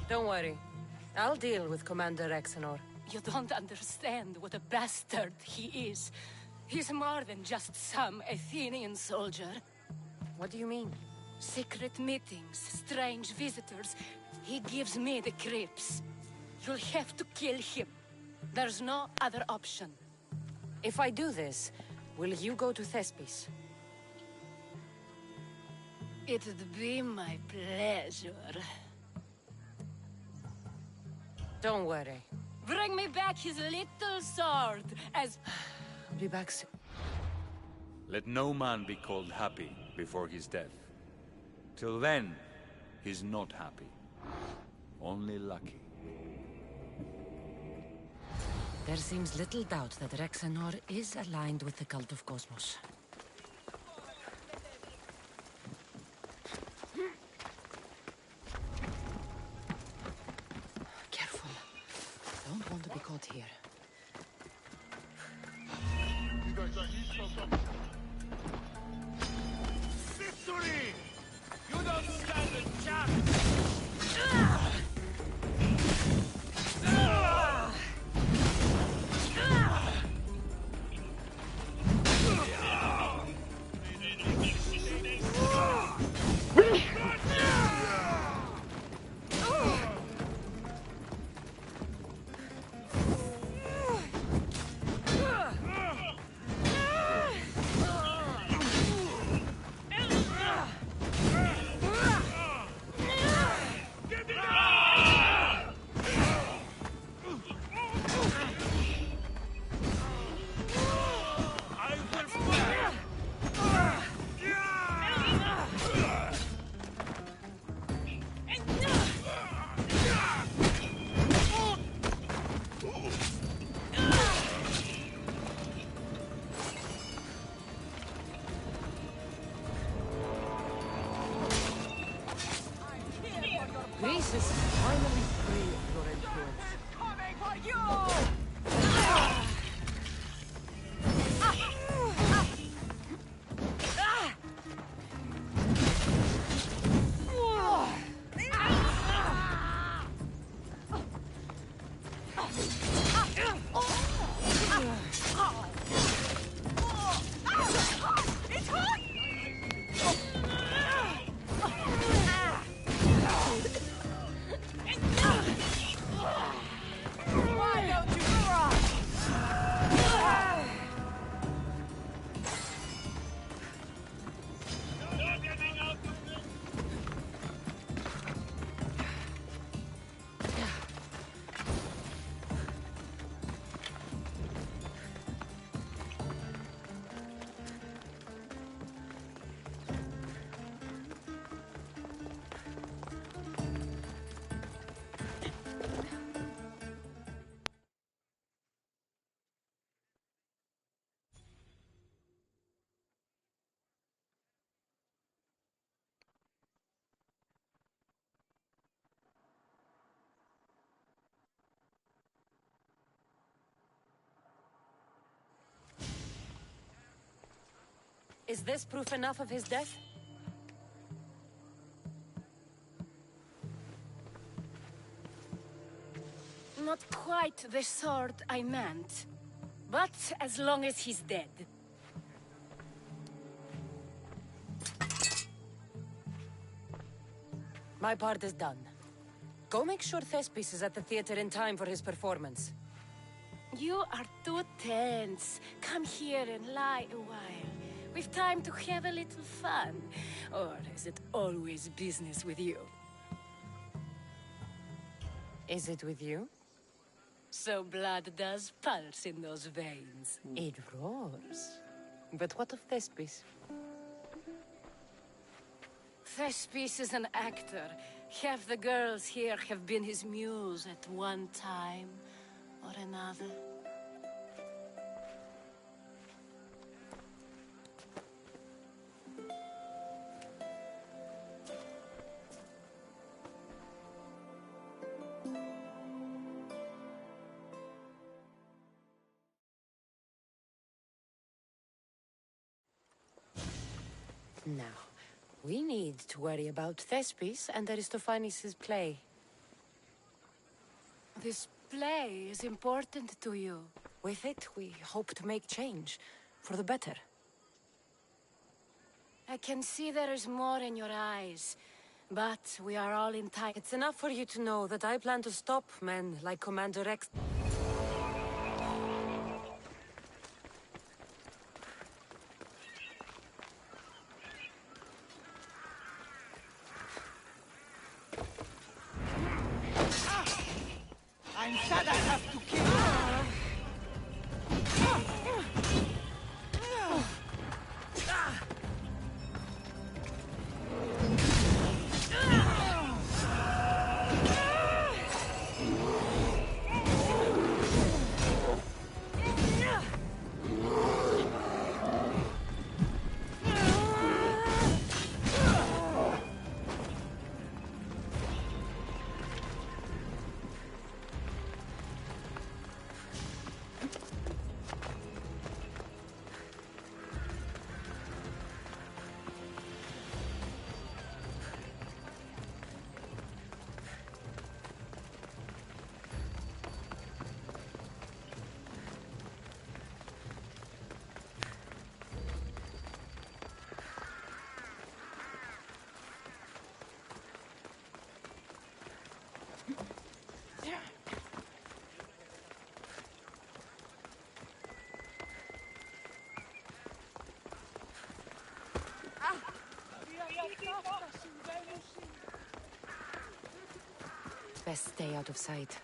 Don't worry. I'll deal with Commander Exenor. You don't understand what a bastard he is. He's more than just some Athenian soldier. What do you mean? Secret meetings, strange visitors. He gives me the creeps. You'll have to kill him. There's no other option. If I do this, will you go to Thespis? It'd be my pleasure. Don't worry. Bring me back his little sword, as... I'll be back soon. Let no man be called happy before his death. Till then, he's not happy. Only lucky. There seems little doubt that Rexenor is aligned with the cult of Cosmos. Careful. Don't want to be caught here. Victory! You don't stand a chance! Greece is finally free of your influence. Coming for you! Is this proof enough of his death? Not quite the sort I meant. But as long as he's dead. My part is done. Go make sure Thespis is at the theater in time for his performance. You are too tense. Come here and lie a while. We've time to have a little fun. Or is it always business with you? Is it with you? So blood does pulse in those veins. It roars. But what of Thespis? Thespis is an actor. Half the girls here have been his muse at one time or another. Now, we need to worry about Thespis and Aristophanes' play. This play is important to you. With it, we hope to make change, for the better. I can see there is more in your eyes, but we are all in tight. It's enough for you to know that I plan to stop men like Commander X. I'm sad I have to kill you. Best stay out of sight.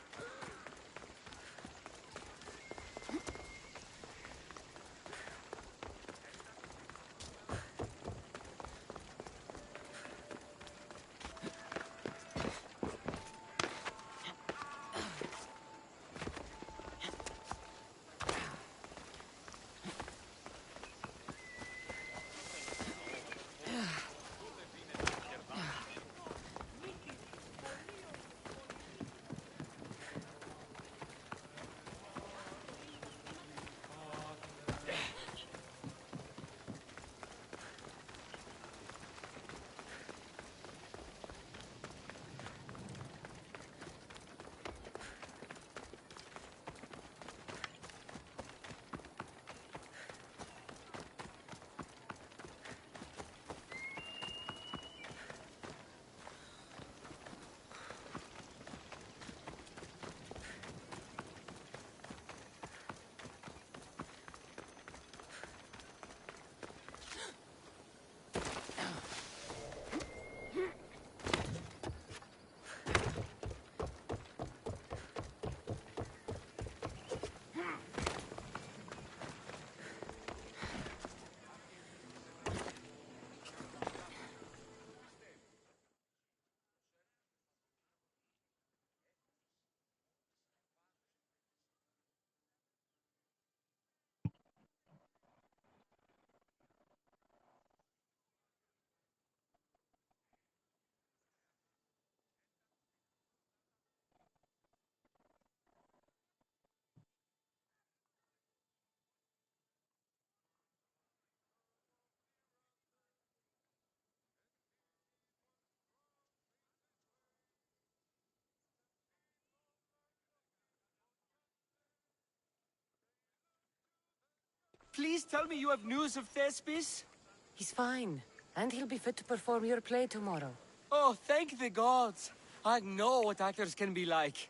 Please tell me you have news of Thespis? He's fine, and he'll be fit to perform your play tomorrow. Oh, thank the gods. I know what actors can be like.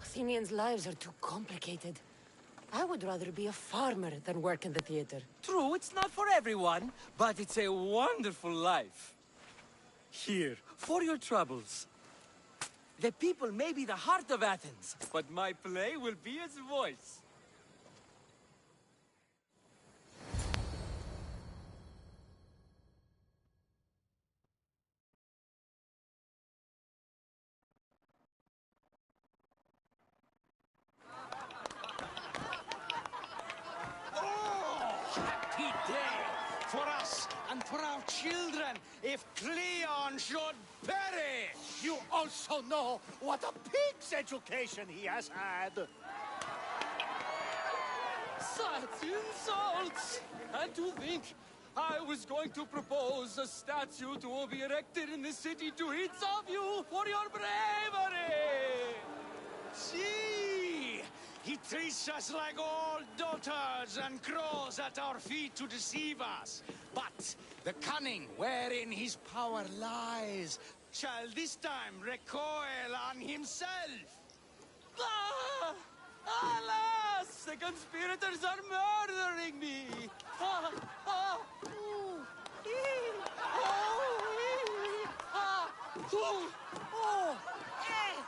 Athenians' lives are too complicated. I would rather be a farmer than work in the theater. True, it's not for everyone, but it's a wonderful life. Here, for your troubles. The people may be the heart of Athens, but my play will be its voice. Happy day for us and for our children if Cleon should perish! You also know what a pig's education he has had. Such insults! And to think I was going to propose a statue to be erected in the city to each of you for your bravery! See! He treats us like old daughters and crows at our feet to deceive us. But the cunning wherein his power lies shall this time recoil on himself. Ah! Alas! The conspirators are murdering me! Ah! Ah! Ooh! Ee! Oh! Ee! Ah! Ooh! Oh! Eh!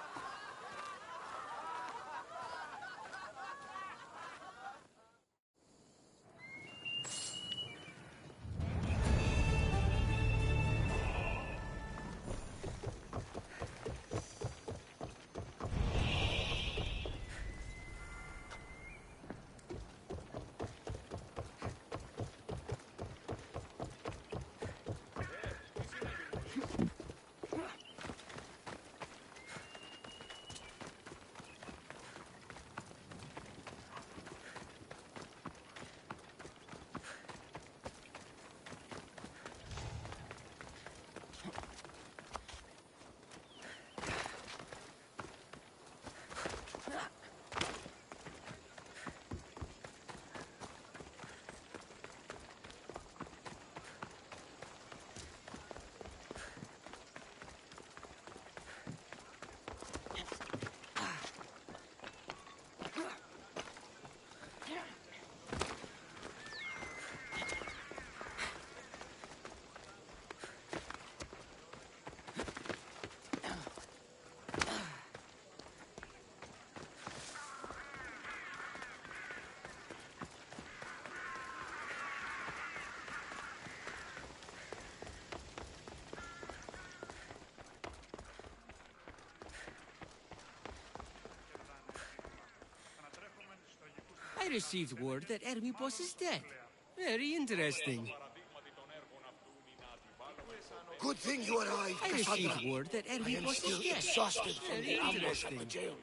I received word that Hermippos is dead. Very interesting. Good thing you arrived, I Cassandra. received word that I am Hermippos still is dead. exhausted from Very the ambush at interesting. the jail.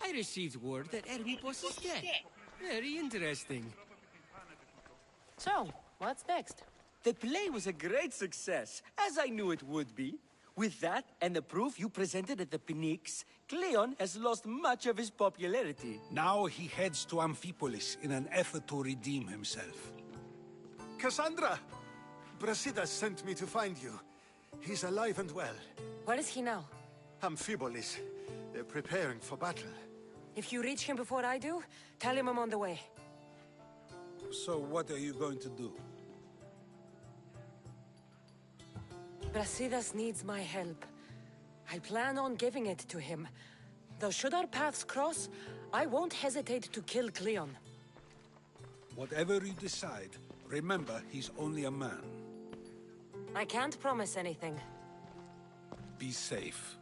I received word that Hermippos is dead. Very interesting. So, what's next? The play was a great success, as I knew it would be. With that, and the proof you presented at the Pnyx, Cleon has lost much of his popularity. Now he heads to Amphipolis in an effort to redeem himself. Cassandra! Brasidas sent me to find you. He's alive and well. Where is he now? Amphipolis. They're preparing for battle. If you reach him before I do, tell him I'm on the way. So what are you going to do? Brasidas needs my help. I plan on giving it to him. Though should our paths cross, I won't hesitate to kill Cleon. Whatever you decide, remember he's only a man. I can't promise anything. Be safe.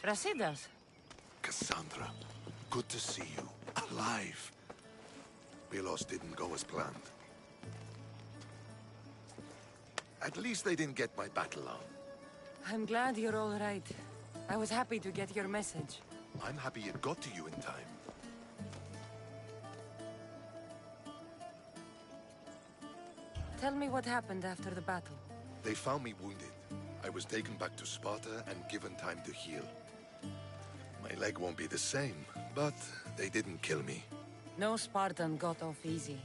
Brasidas. Cassandra, good to see you. Alive. Milos didn't go as planned. At least they didn't get my battle arm. I'm glad you're all right. I was happy to get your message. I'm happy it got to you in time. Tell me what happened after the battle. They found me wounded. I was taken back to Sparta and given time to heal. My leg won't be the same, but they didn't kill me. No Spartan got off easy.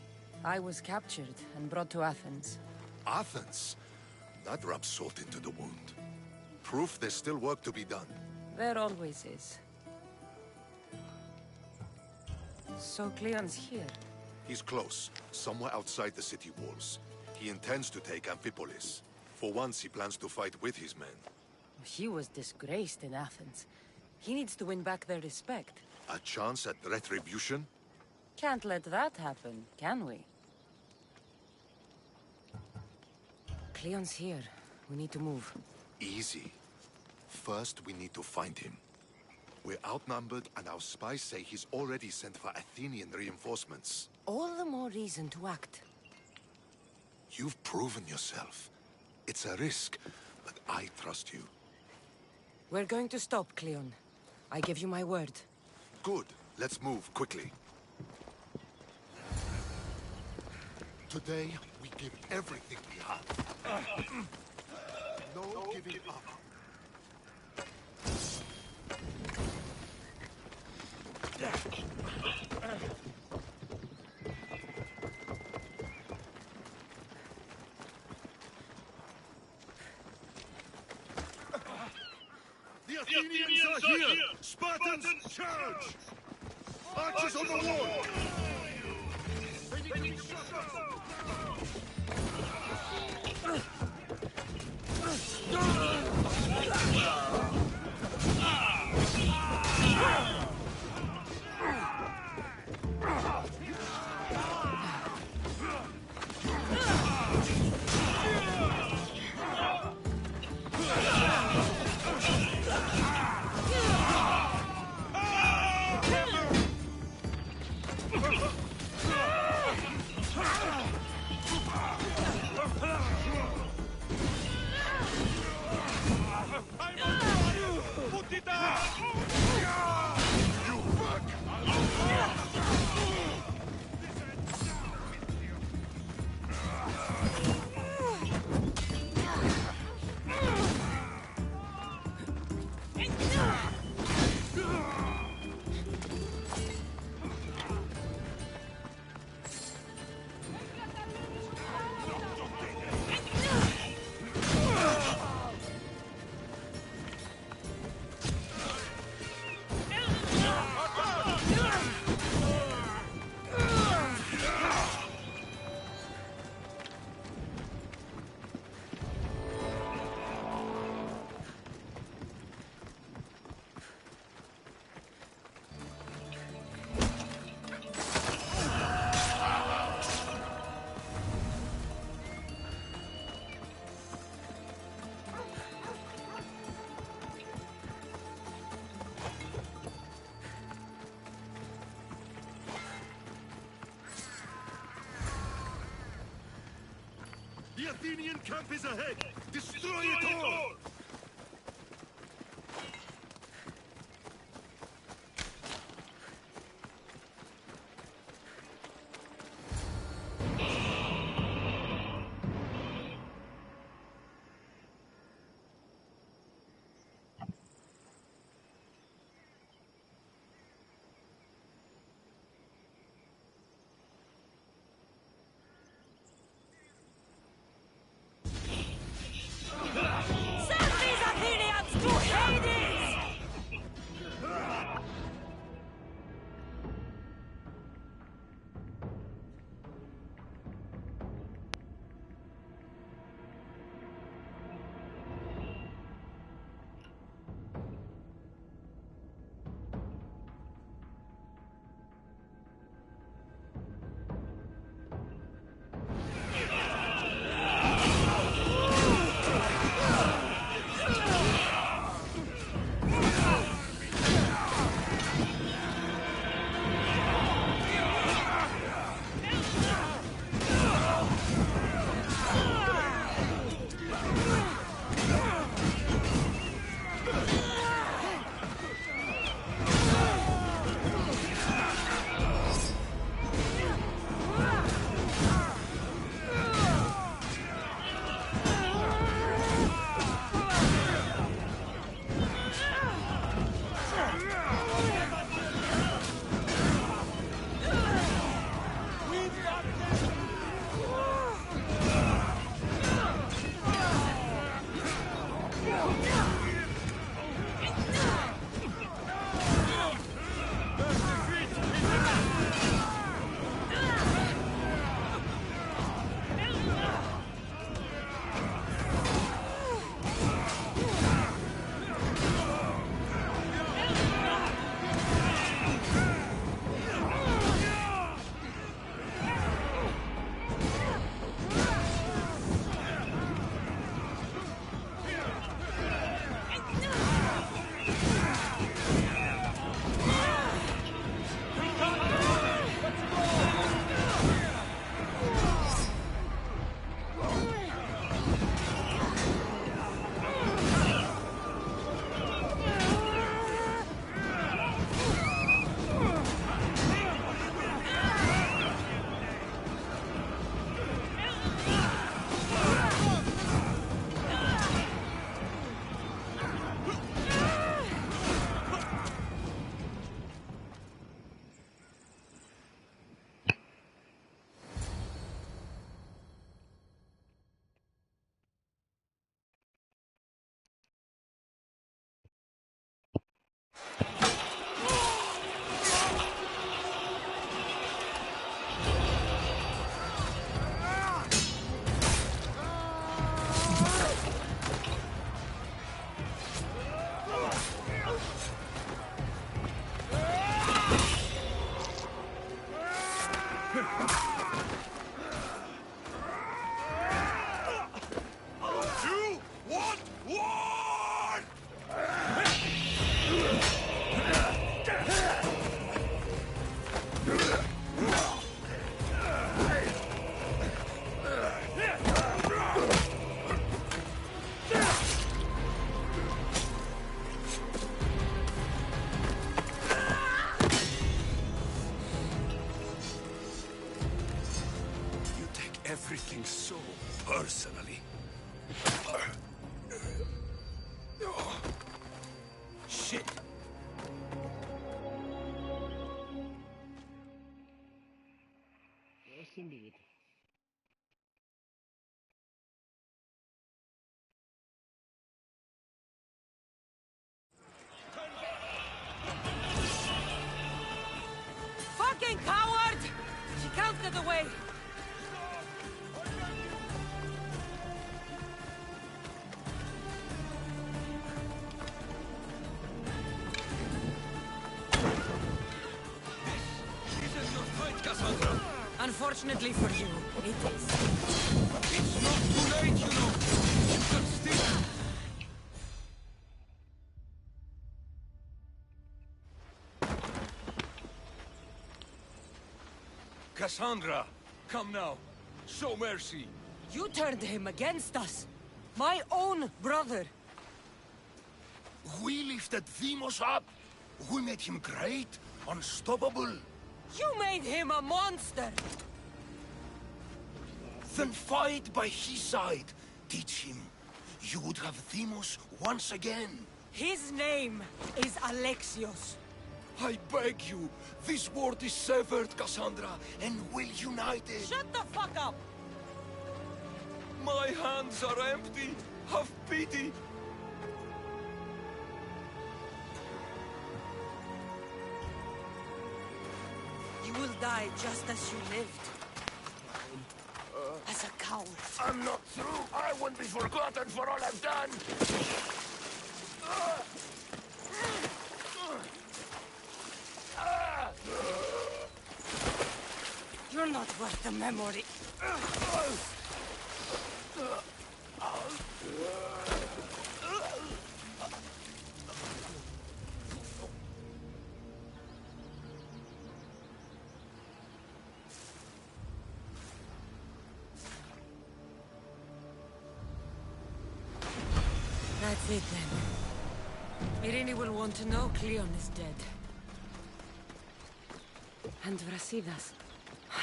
I was captured and brought to Athens. Athens? That rubs salt into the wound. Proof there's still work to be done. There always is. So Cleon's here? He's close, somewhere outside the city walls. He intends to take Amphipolis. For once, he plans to fight with his men. He was disgraced in Athens. He needs to win back their respect. A chance at retribution? Can't let that happen, can we? Cleon's here. We need to move. Easy. First, we need to find him. We're outnumbered, and our spies say he's already sent for Athenian reinforcements. All the more reason to act. You've proven yourself. It's a risk, but I trust you. We're going to stop, Cleon. I give you my word. Good. Let's move, quickly. Today, we give everything we have. No giving up. The Athenians are here! Spartans, charge! Archers on the wall! They need to be shut down! The Athenian camp is ahead! Destroy it all! Sir! everything so personally. Shit! Yes, indeed. Fucking coward! She can't get away! Isn't your fight, Cassandra? Unfortunately for you, it is. It's not too late, you know! You can still... Cassandra, come now. Show mercy. You turned him against us. My own brother. We lifted Deimos up. We made him great, unstoppable. You made him a monster! Then fight by his side. Teach him. You would have Deimos once again. His name is Alexios. I beg you. This world is severed, Cassandra, and we'll unite it. Shut the fuck up! My hands are empty. Have pity. You will die just as you lived. As a coward. I'm not through. I won't be forgotten for all I've done. You're not worth the memory. That's it then. Irini will want to know Cleon is dead. And Brasidas.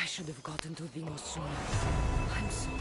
I should have gotten to Deimos sooner. I'm sorry.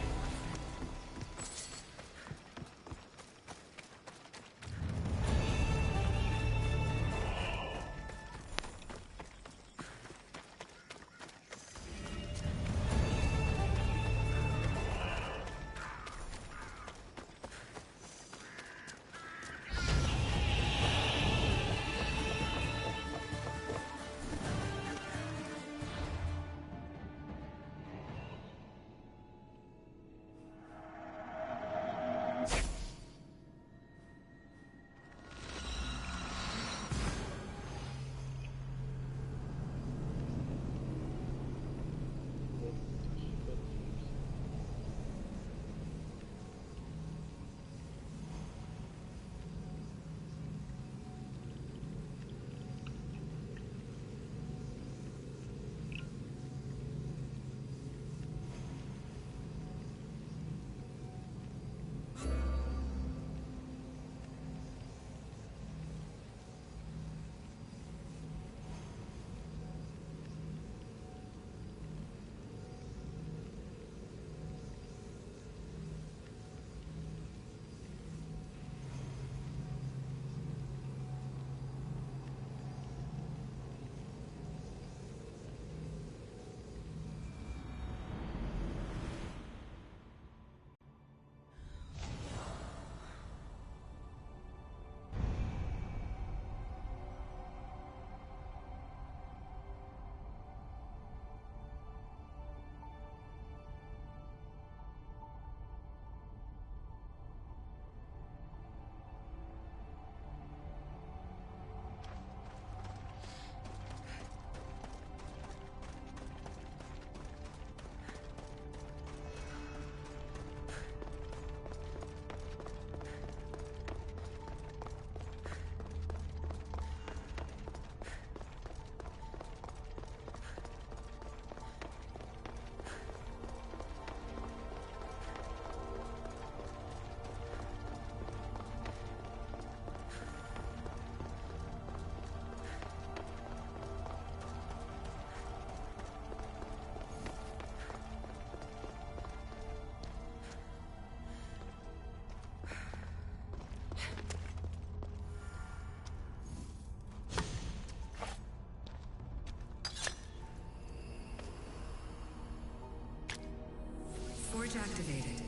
activated.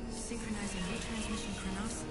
Synchronizing retransmission chronos.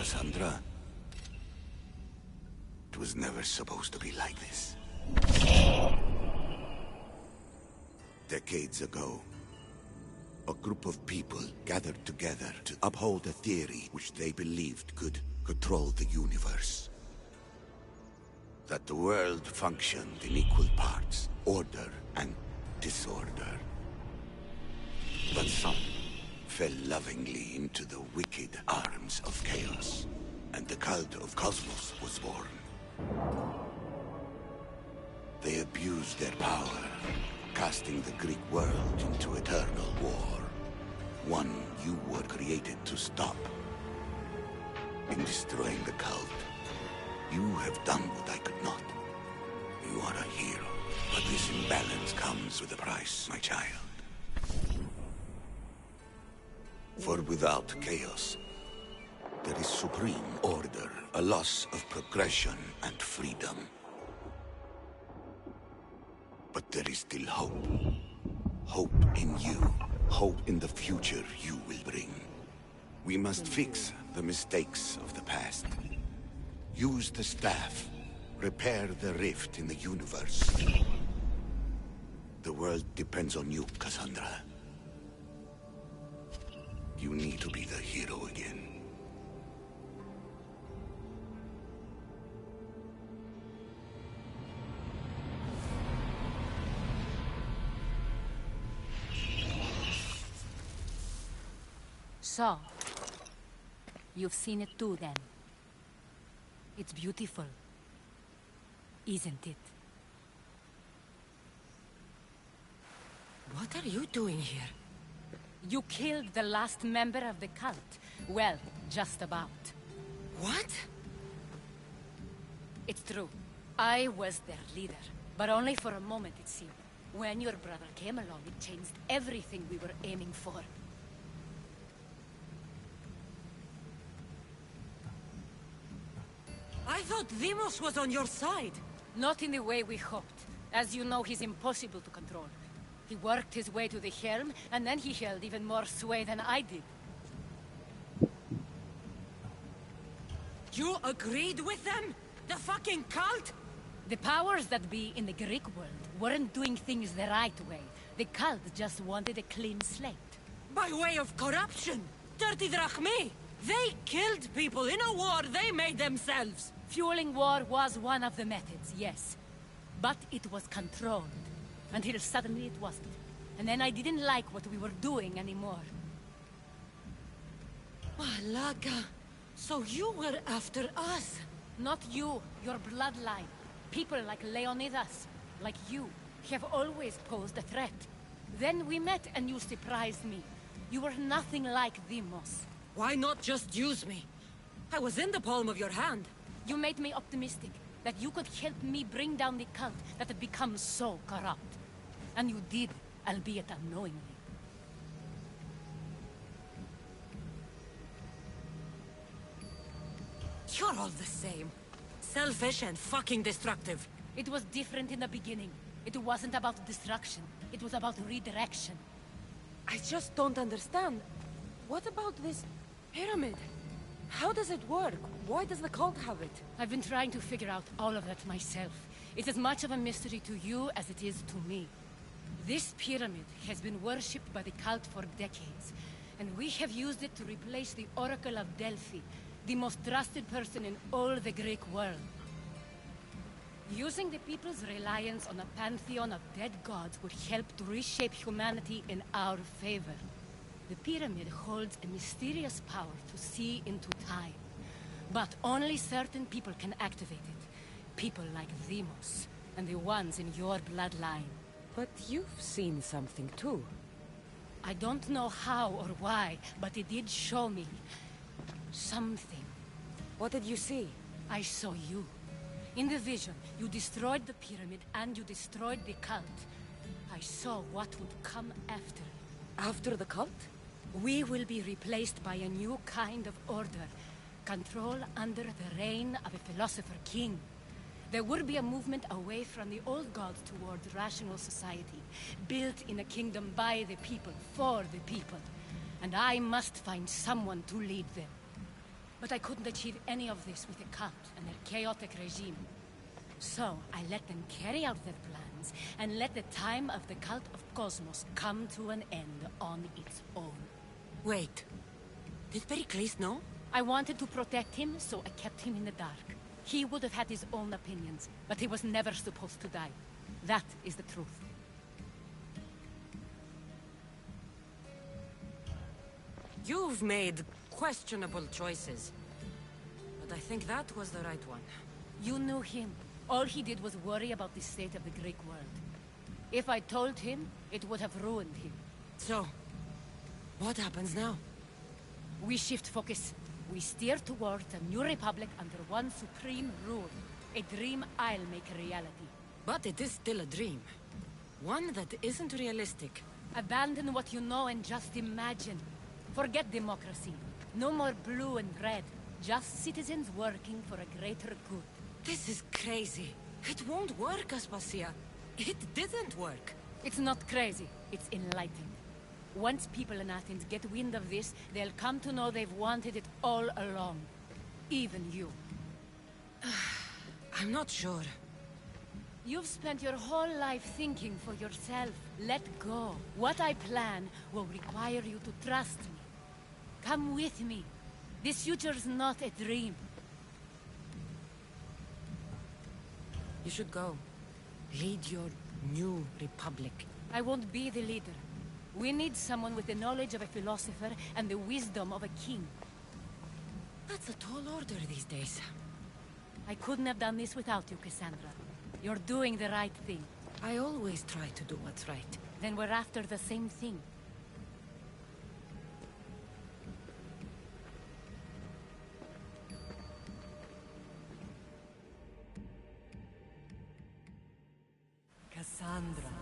Cassandra, it was never supposed to be like this. Decades ago, a group of people gathered together to uphold a theory which they believed could control the universe. That the world functioned in equal parts, order and disorder. But some fell lovingly into the wicked arms of chaos, and the cult of Cosmos was born. They abused their power, casting the Greek world into eternal war. One you were created to stop. In destroying the cult, you have done what I could not. You are a hero, but this imbalance comes with a price, my child. For without chaos, there is supreme order, a loss of progression and freedom. But there is still hope. Hope in you. Hope in the future you will bring. We must fix the mistakes of the past. Use the staff. Repair the rift in the universe. The world depends on you, Cassandra. You need to be the hero again. So, you've seen it too, then. It's beautiful, isn't it? What are you doing here? You killed the last member of the cult. Well, just about. What? It's true. I was their leader, but only for a moment, it seemed. When your brother came along, it changed everything we were aiming for. I thought Deimos was on your side. Not in the way we hoped. As you know, he's impossible to control. He worked his way to the helm, and then he held even more sway than I did. You agreed with them? The fucking cult? The powers that be in the Greek world weren't doing things the right way. The cult just wanted a clean slate. By way of corruption? Dirty drachmi? They killed people in a war they made themselves. Fueling war was one of the methods, yes. But it was controlled. Until suddenly it wasn't. And then I didn't like what we were doing anymore. Malaga. So you were after us? Not you, your bloodline. People like Leonidas, like you, have always posed a threat. Then we met and you surprised me. You were nothing like Deimos. Why not just use me? I was in the palm of your hand. You made me optimistic that you could help me bring down the cult that had become so corrupt. And you did, albeit unknowingly. You're all the same. Selfish and fucking destructive. It was different in the beginning. It wasn't about destruction. It was about redirection. I just don't understand. What about this pyramid? How does it work? Why does the cult have it? I've been trying to figure out all of that myself. It's as much of a mystery to you as it is to me. This pyramid has been worshipped by the cult for decades, and we have used it to replace the Oracle of Delphi, the most trusted person in all the Greek world. Using the people's reliance on a pantheon of dead gods would help to reshape humanity in our favor. The pyramid holds a mysterious power to see into time, but only certain people can activate it. People like Deimos, and the ones in your bloodline. But you've seen something too. I don't know how or why, but it did show me something. What did you see? I saw you. In the vision, you destroyed the pyramid and you destroyed the cult. I saw what would come after. After the cult? We will be replaced by a new kind of order. Control under the reign of a philosopher king. There would be a movement away from the old gods towards rational society, built in a kingdom by the people, for the people. And I must find someone to lead them. But I couldn't achieve any of this with the cult and their chaotic regime. So I let them carry out their plans, and let the time of the cult of Cosmos come to an end on its own. Wait. Did Pericles know? I wanted to protect him, so I kept him in the dark. He would have had his own opinions, but he was never supposed to die. That is the truth. You've made questionable choices. But I think that was the right one. You knew him. All he did was worry about the state of the Greek world. If I told him, it would have ruined him. So, what happens now? We shift focus. We steer towards a new republic under one supreme rule. A dream I'll make a reality. But it is still a dream. One that isn't realistic. Abandon what you know and just imagine. Forget democracy. No more blue and red. Just citizens working for a greater good. This is crazy. It won't work, Aspasia. It didn't work. It's not crazy. It's enlightened. Once people in Athens get wind of this, they'll come to know they've wanted it all along. Even you. I'm not sure. You've spent your whole life thinking for yourself. Let go. What I plan will require you to trust me. Come with me. This future's not a dream. You should go. Lead your new republic. I won't be the leader. We need someone with the knowledge of a philosopher and the wisdom of a king. That's a tall order these days. I couldn't have done this without you, Cassandra. You're doing the right thing. I always try to do what's right. Then we're after the same thing. Cassandra,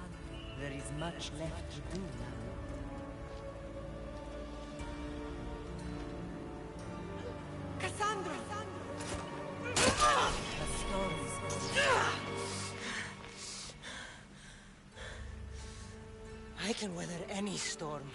there is much left to do now. Cassandra! The stories. I can weather any storm.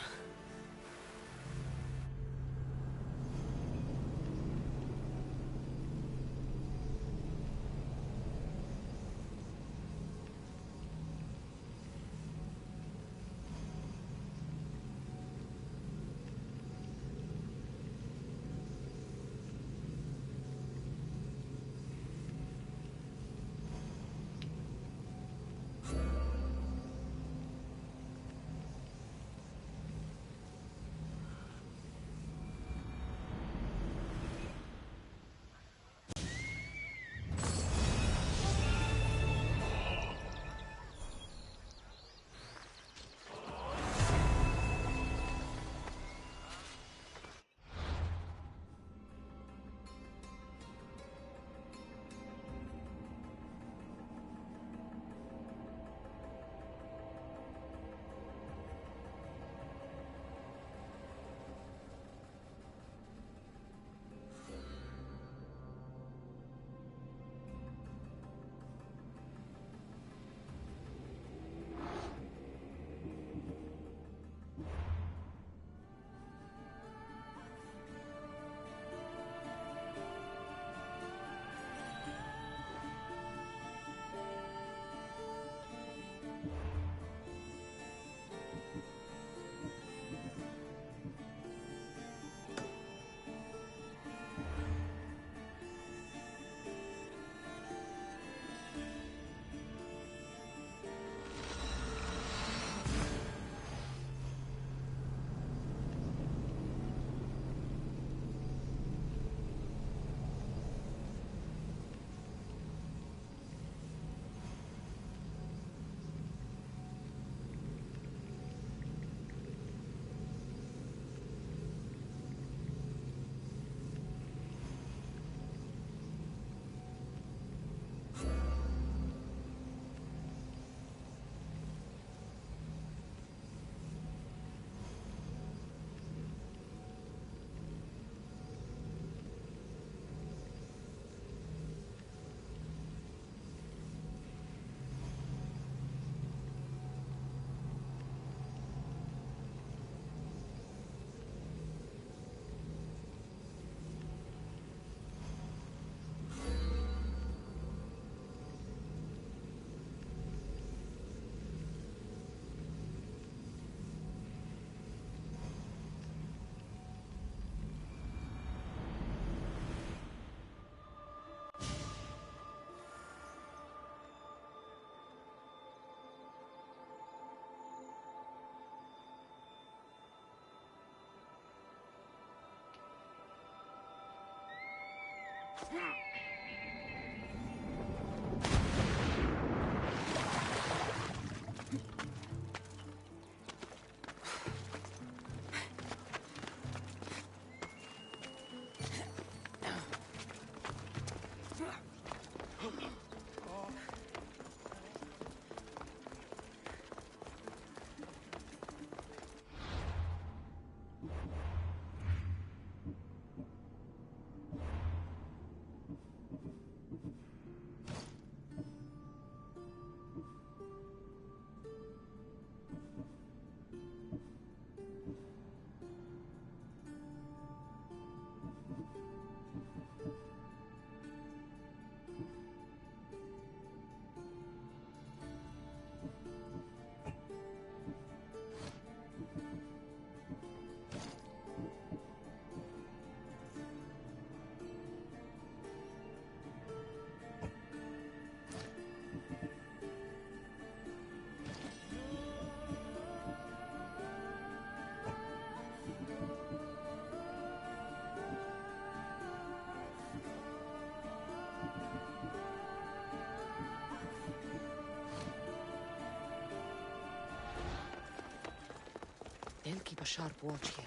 They'll keep a sharp watch here.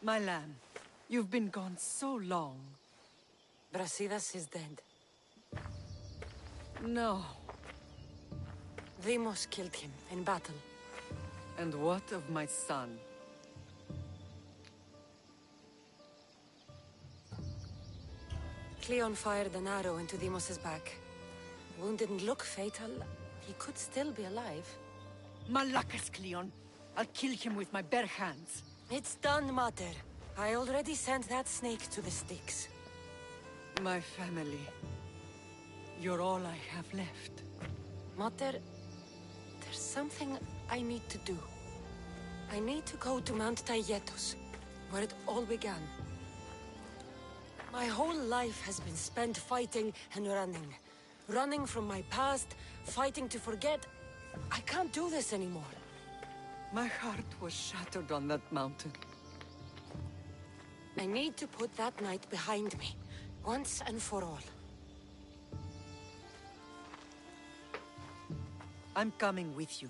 My lamb, you've been gone so long. Brasidas is dead. No. Demos killed him in battle. And what of my son? Cleon fired an arrow into Demos's back. Wound didn't look fatal. He could still be alive. Malakas, Cleon. I'll kill him with my bare hands. It's done, Mater. I already sent that snake to the sticks. My family. You're all I have left. Mater, there's something I need to do. I need to go to Mount Tayetos, where it all began. My whole life has been spent fighting and running. Running from my past, fighting to forget. I can't do this anymore. My heart was shattered on that mountain. I need to put that night behind me, once and for all. I'm coming with you.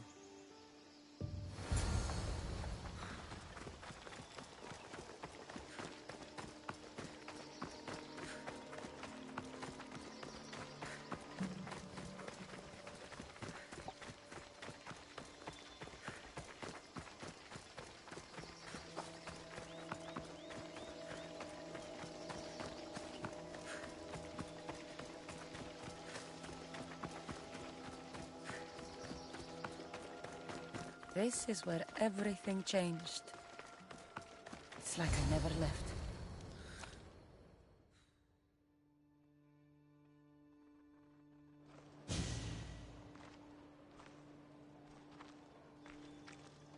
This is where everything changed. It's like I never left.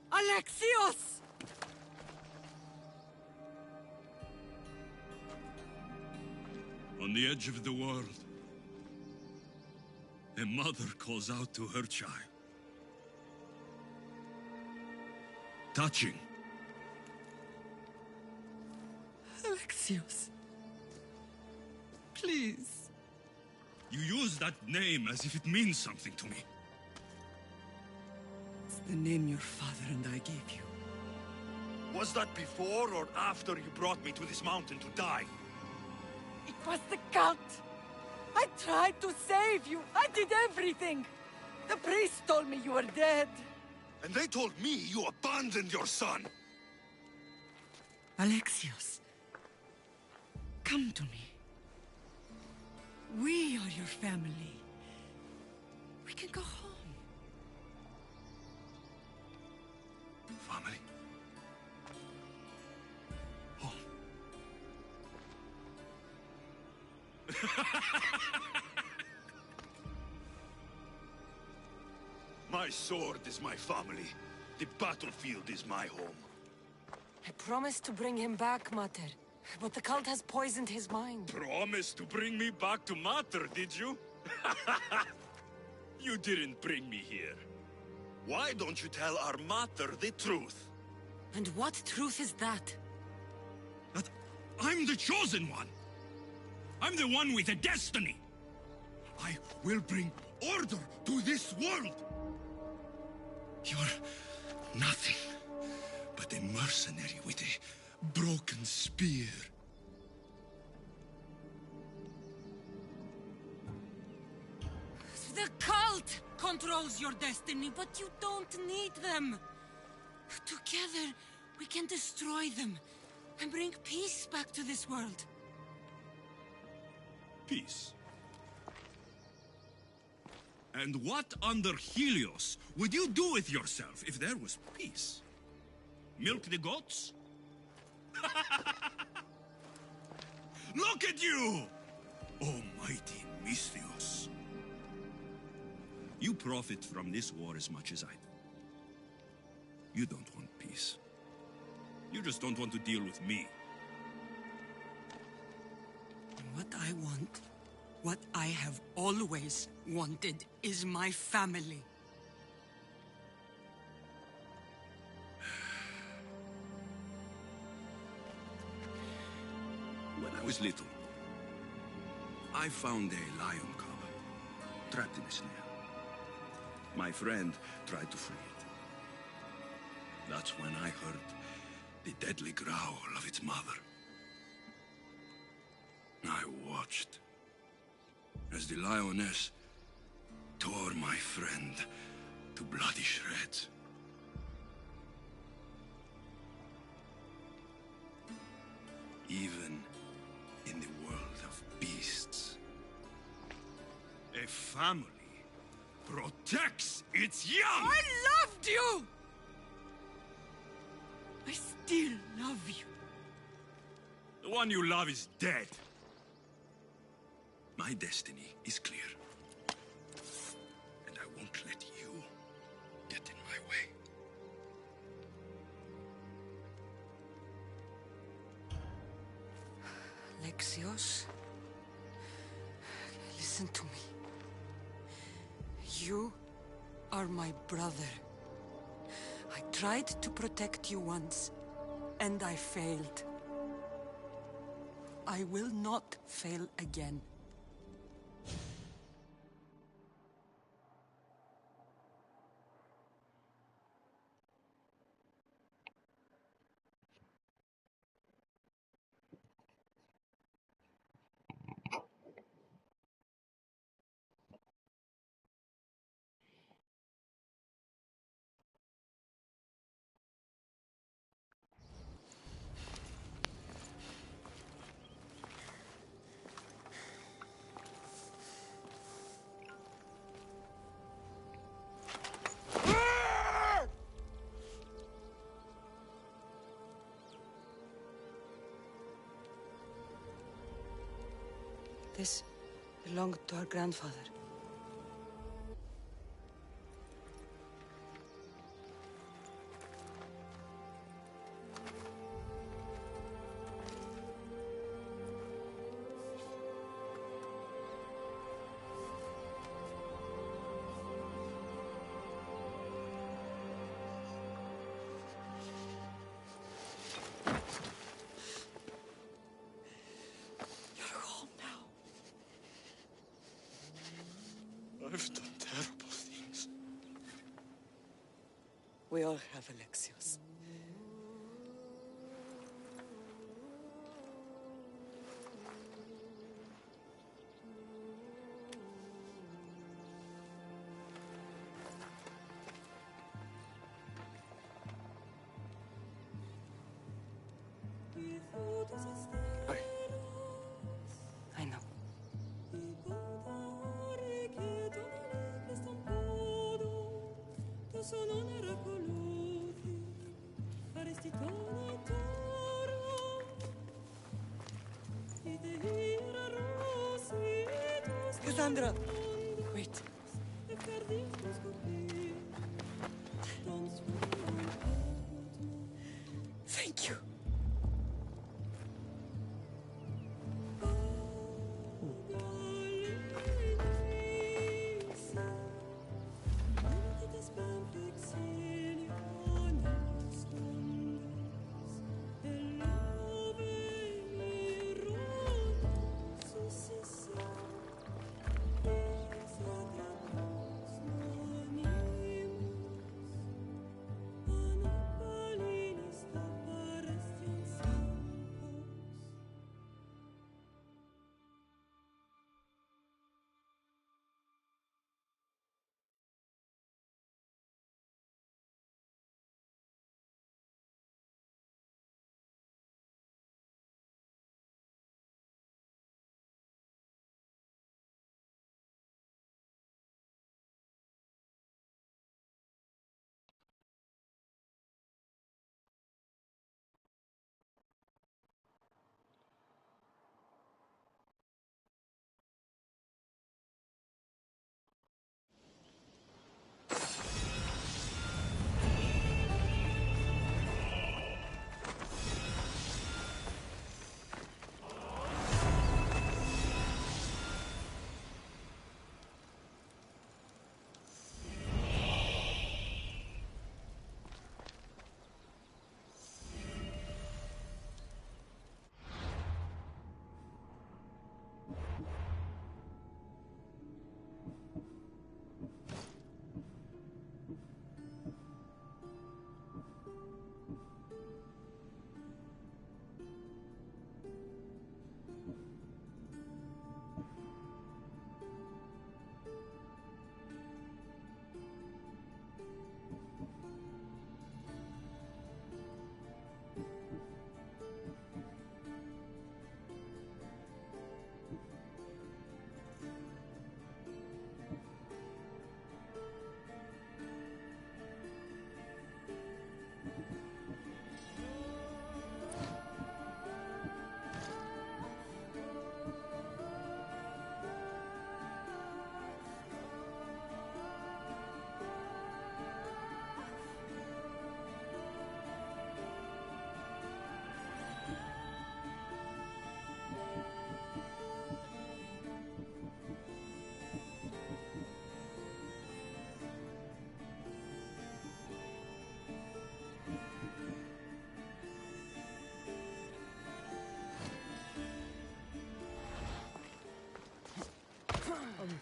Alexios! On the edge of the world, a mother calls out to her child. Touching. Alexios. Please. You use that name as if it means something to me. It's the name your father and I gave you. Was that before or after you brought me to this mountain to die? It was the cult! I tried to save you! I did everything! The priest told me you were dead! And they told me you abandoned your son! Alexios, come to me. We are your family. We can go home. Family? Home? My sword is my family. The battlefield is my home. I promised to bring him back, Mater. But the cult has poisoned his mind. Promised to bring me back to Mater, did you? You didn't bring me here. Why don't you tell our Mater the truth? And what truth is that? That I'm the chosen one. I'm the one with a destiny. I will bring order to this world. You're nothing but a mercenary with a broken spear. The cult controls your destiny, but you don't need them. Together, we can destroy them and bring peace back to this world. Peace. And what under Helios would you do with yourself if there was peace? Milk the goats? Look at you! Almighty Misthios. You profit from this war as much as I do. You don't want peace. You just don't want to deal with me. What I want, what I have always wanted, is my family. When I was little, I found a lion cub trapped in a snare. My friend tried to free it. That's when I heard the deadly growl of its mother. I watched as the lioness tore my friend to bloody shreds. Even in the world of beasts, a family protects its young! I loved you! I still love you. The one you love is dead. My destiny is clear. And I won't let you get in my way. Alexios, listen to me. You are my brother. I tried to protect you once, and I failed. I will not fail again. This belonged to our grandfather. I've done terrible things. We all have, Alexios. I know. Cassandra! Wait. Thank you.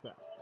effect.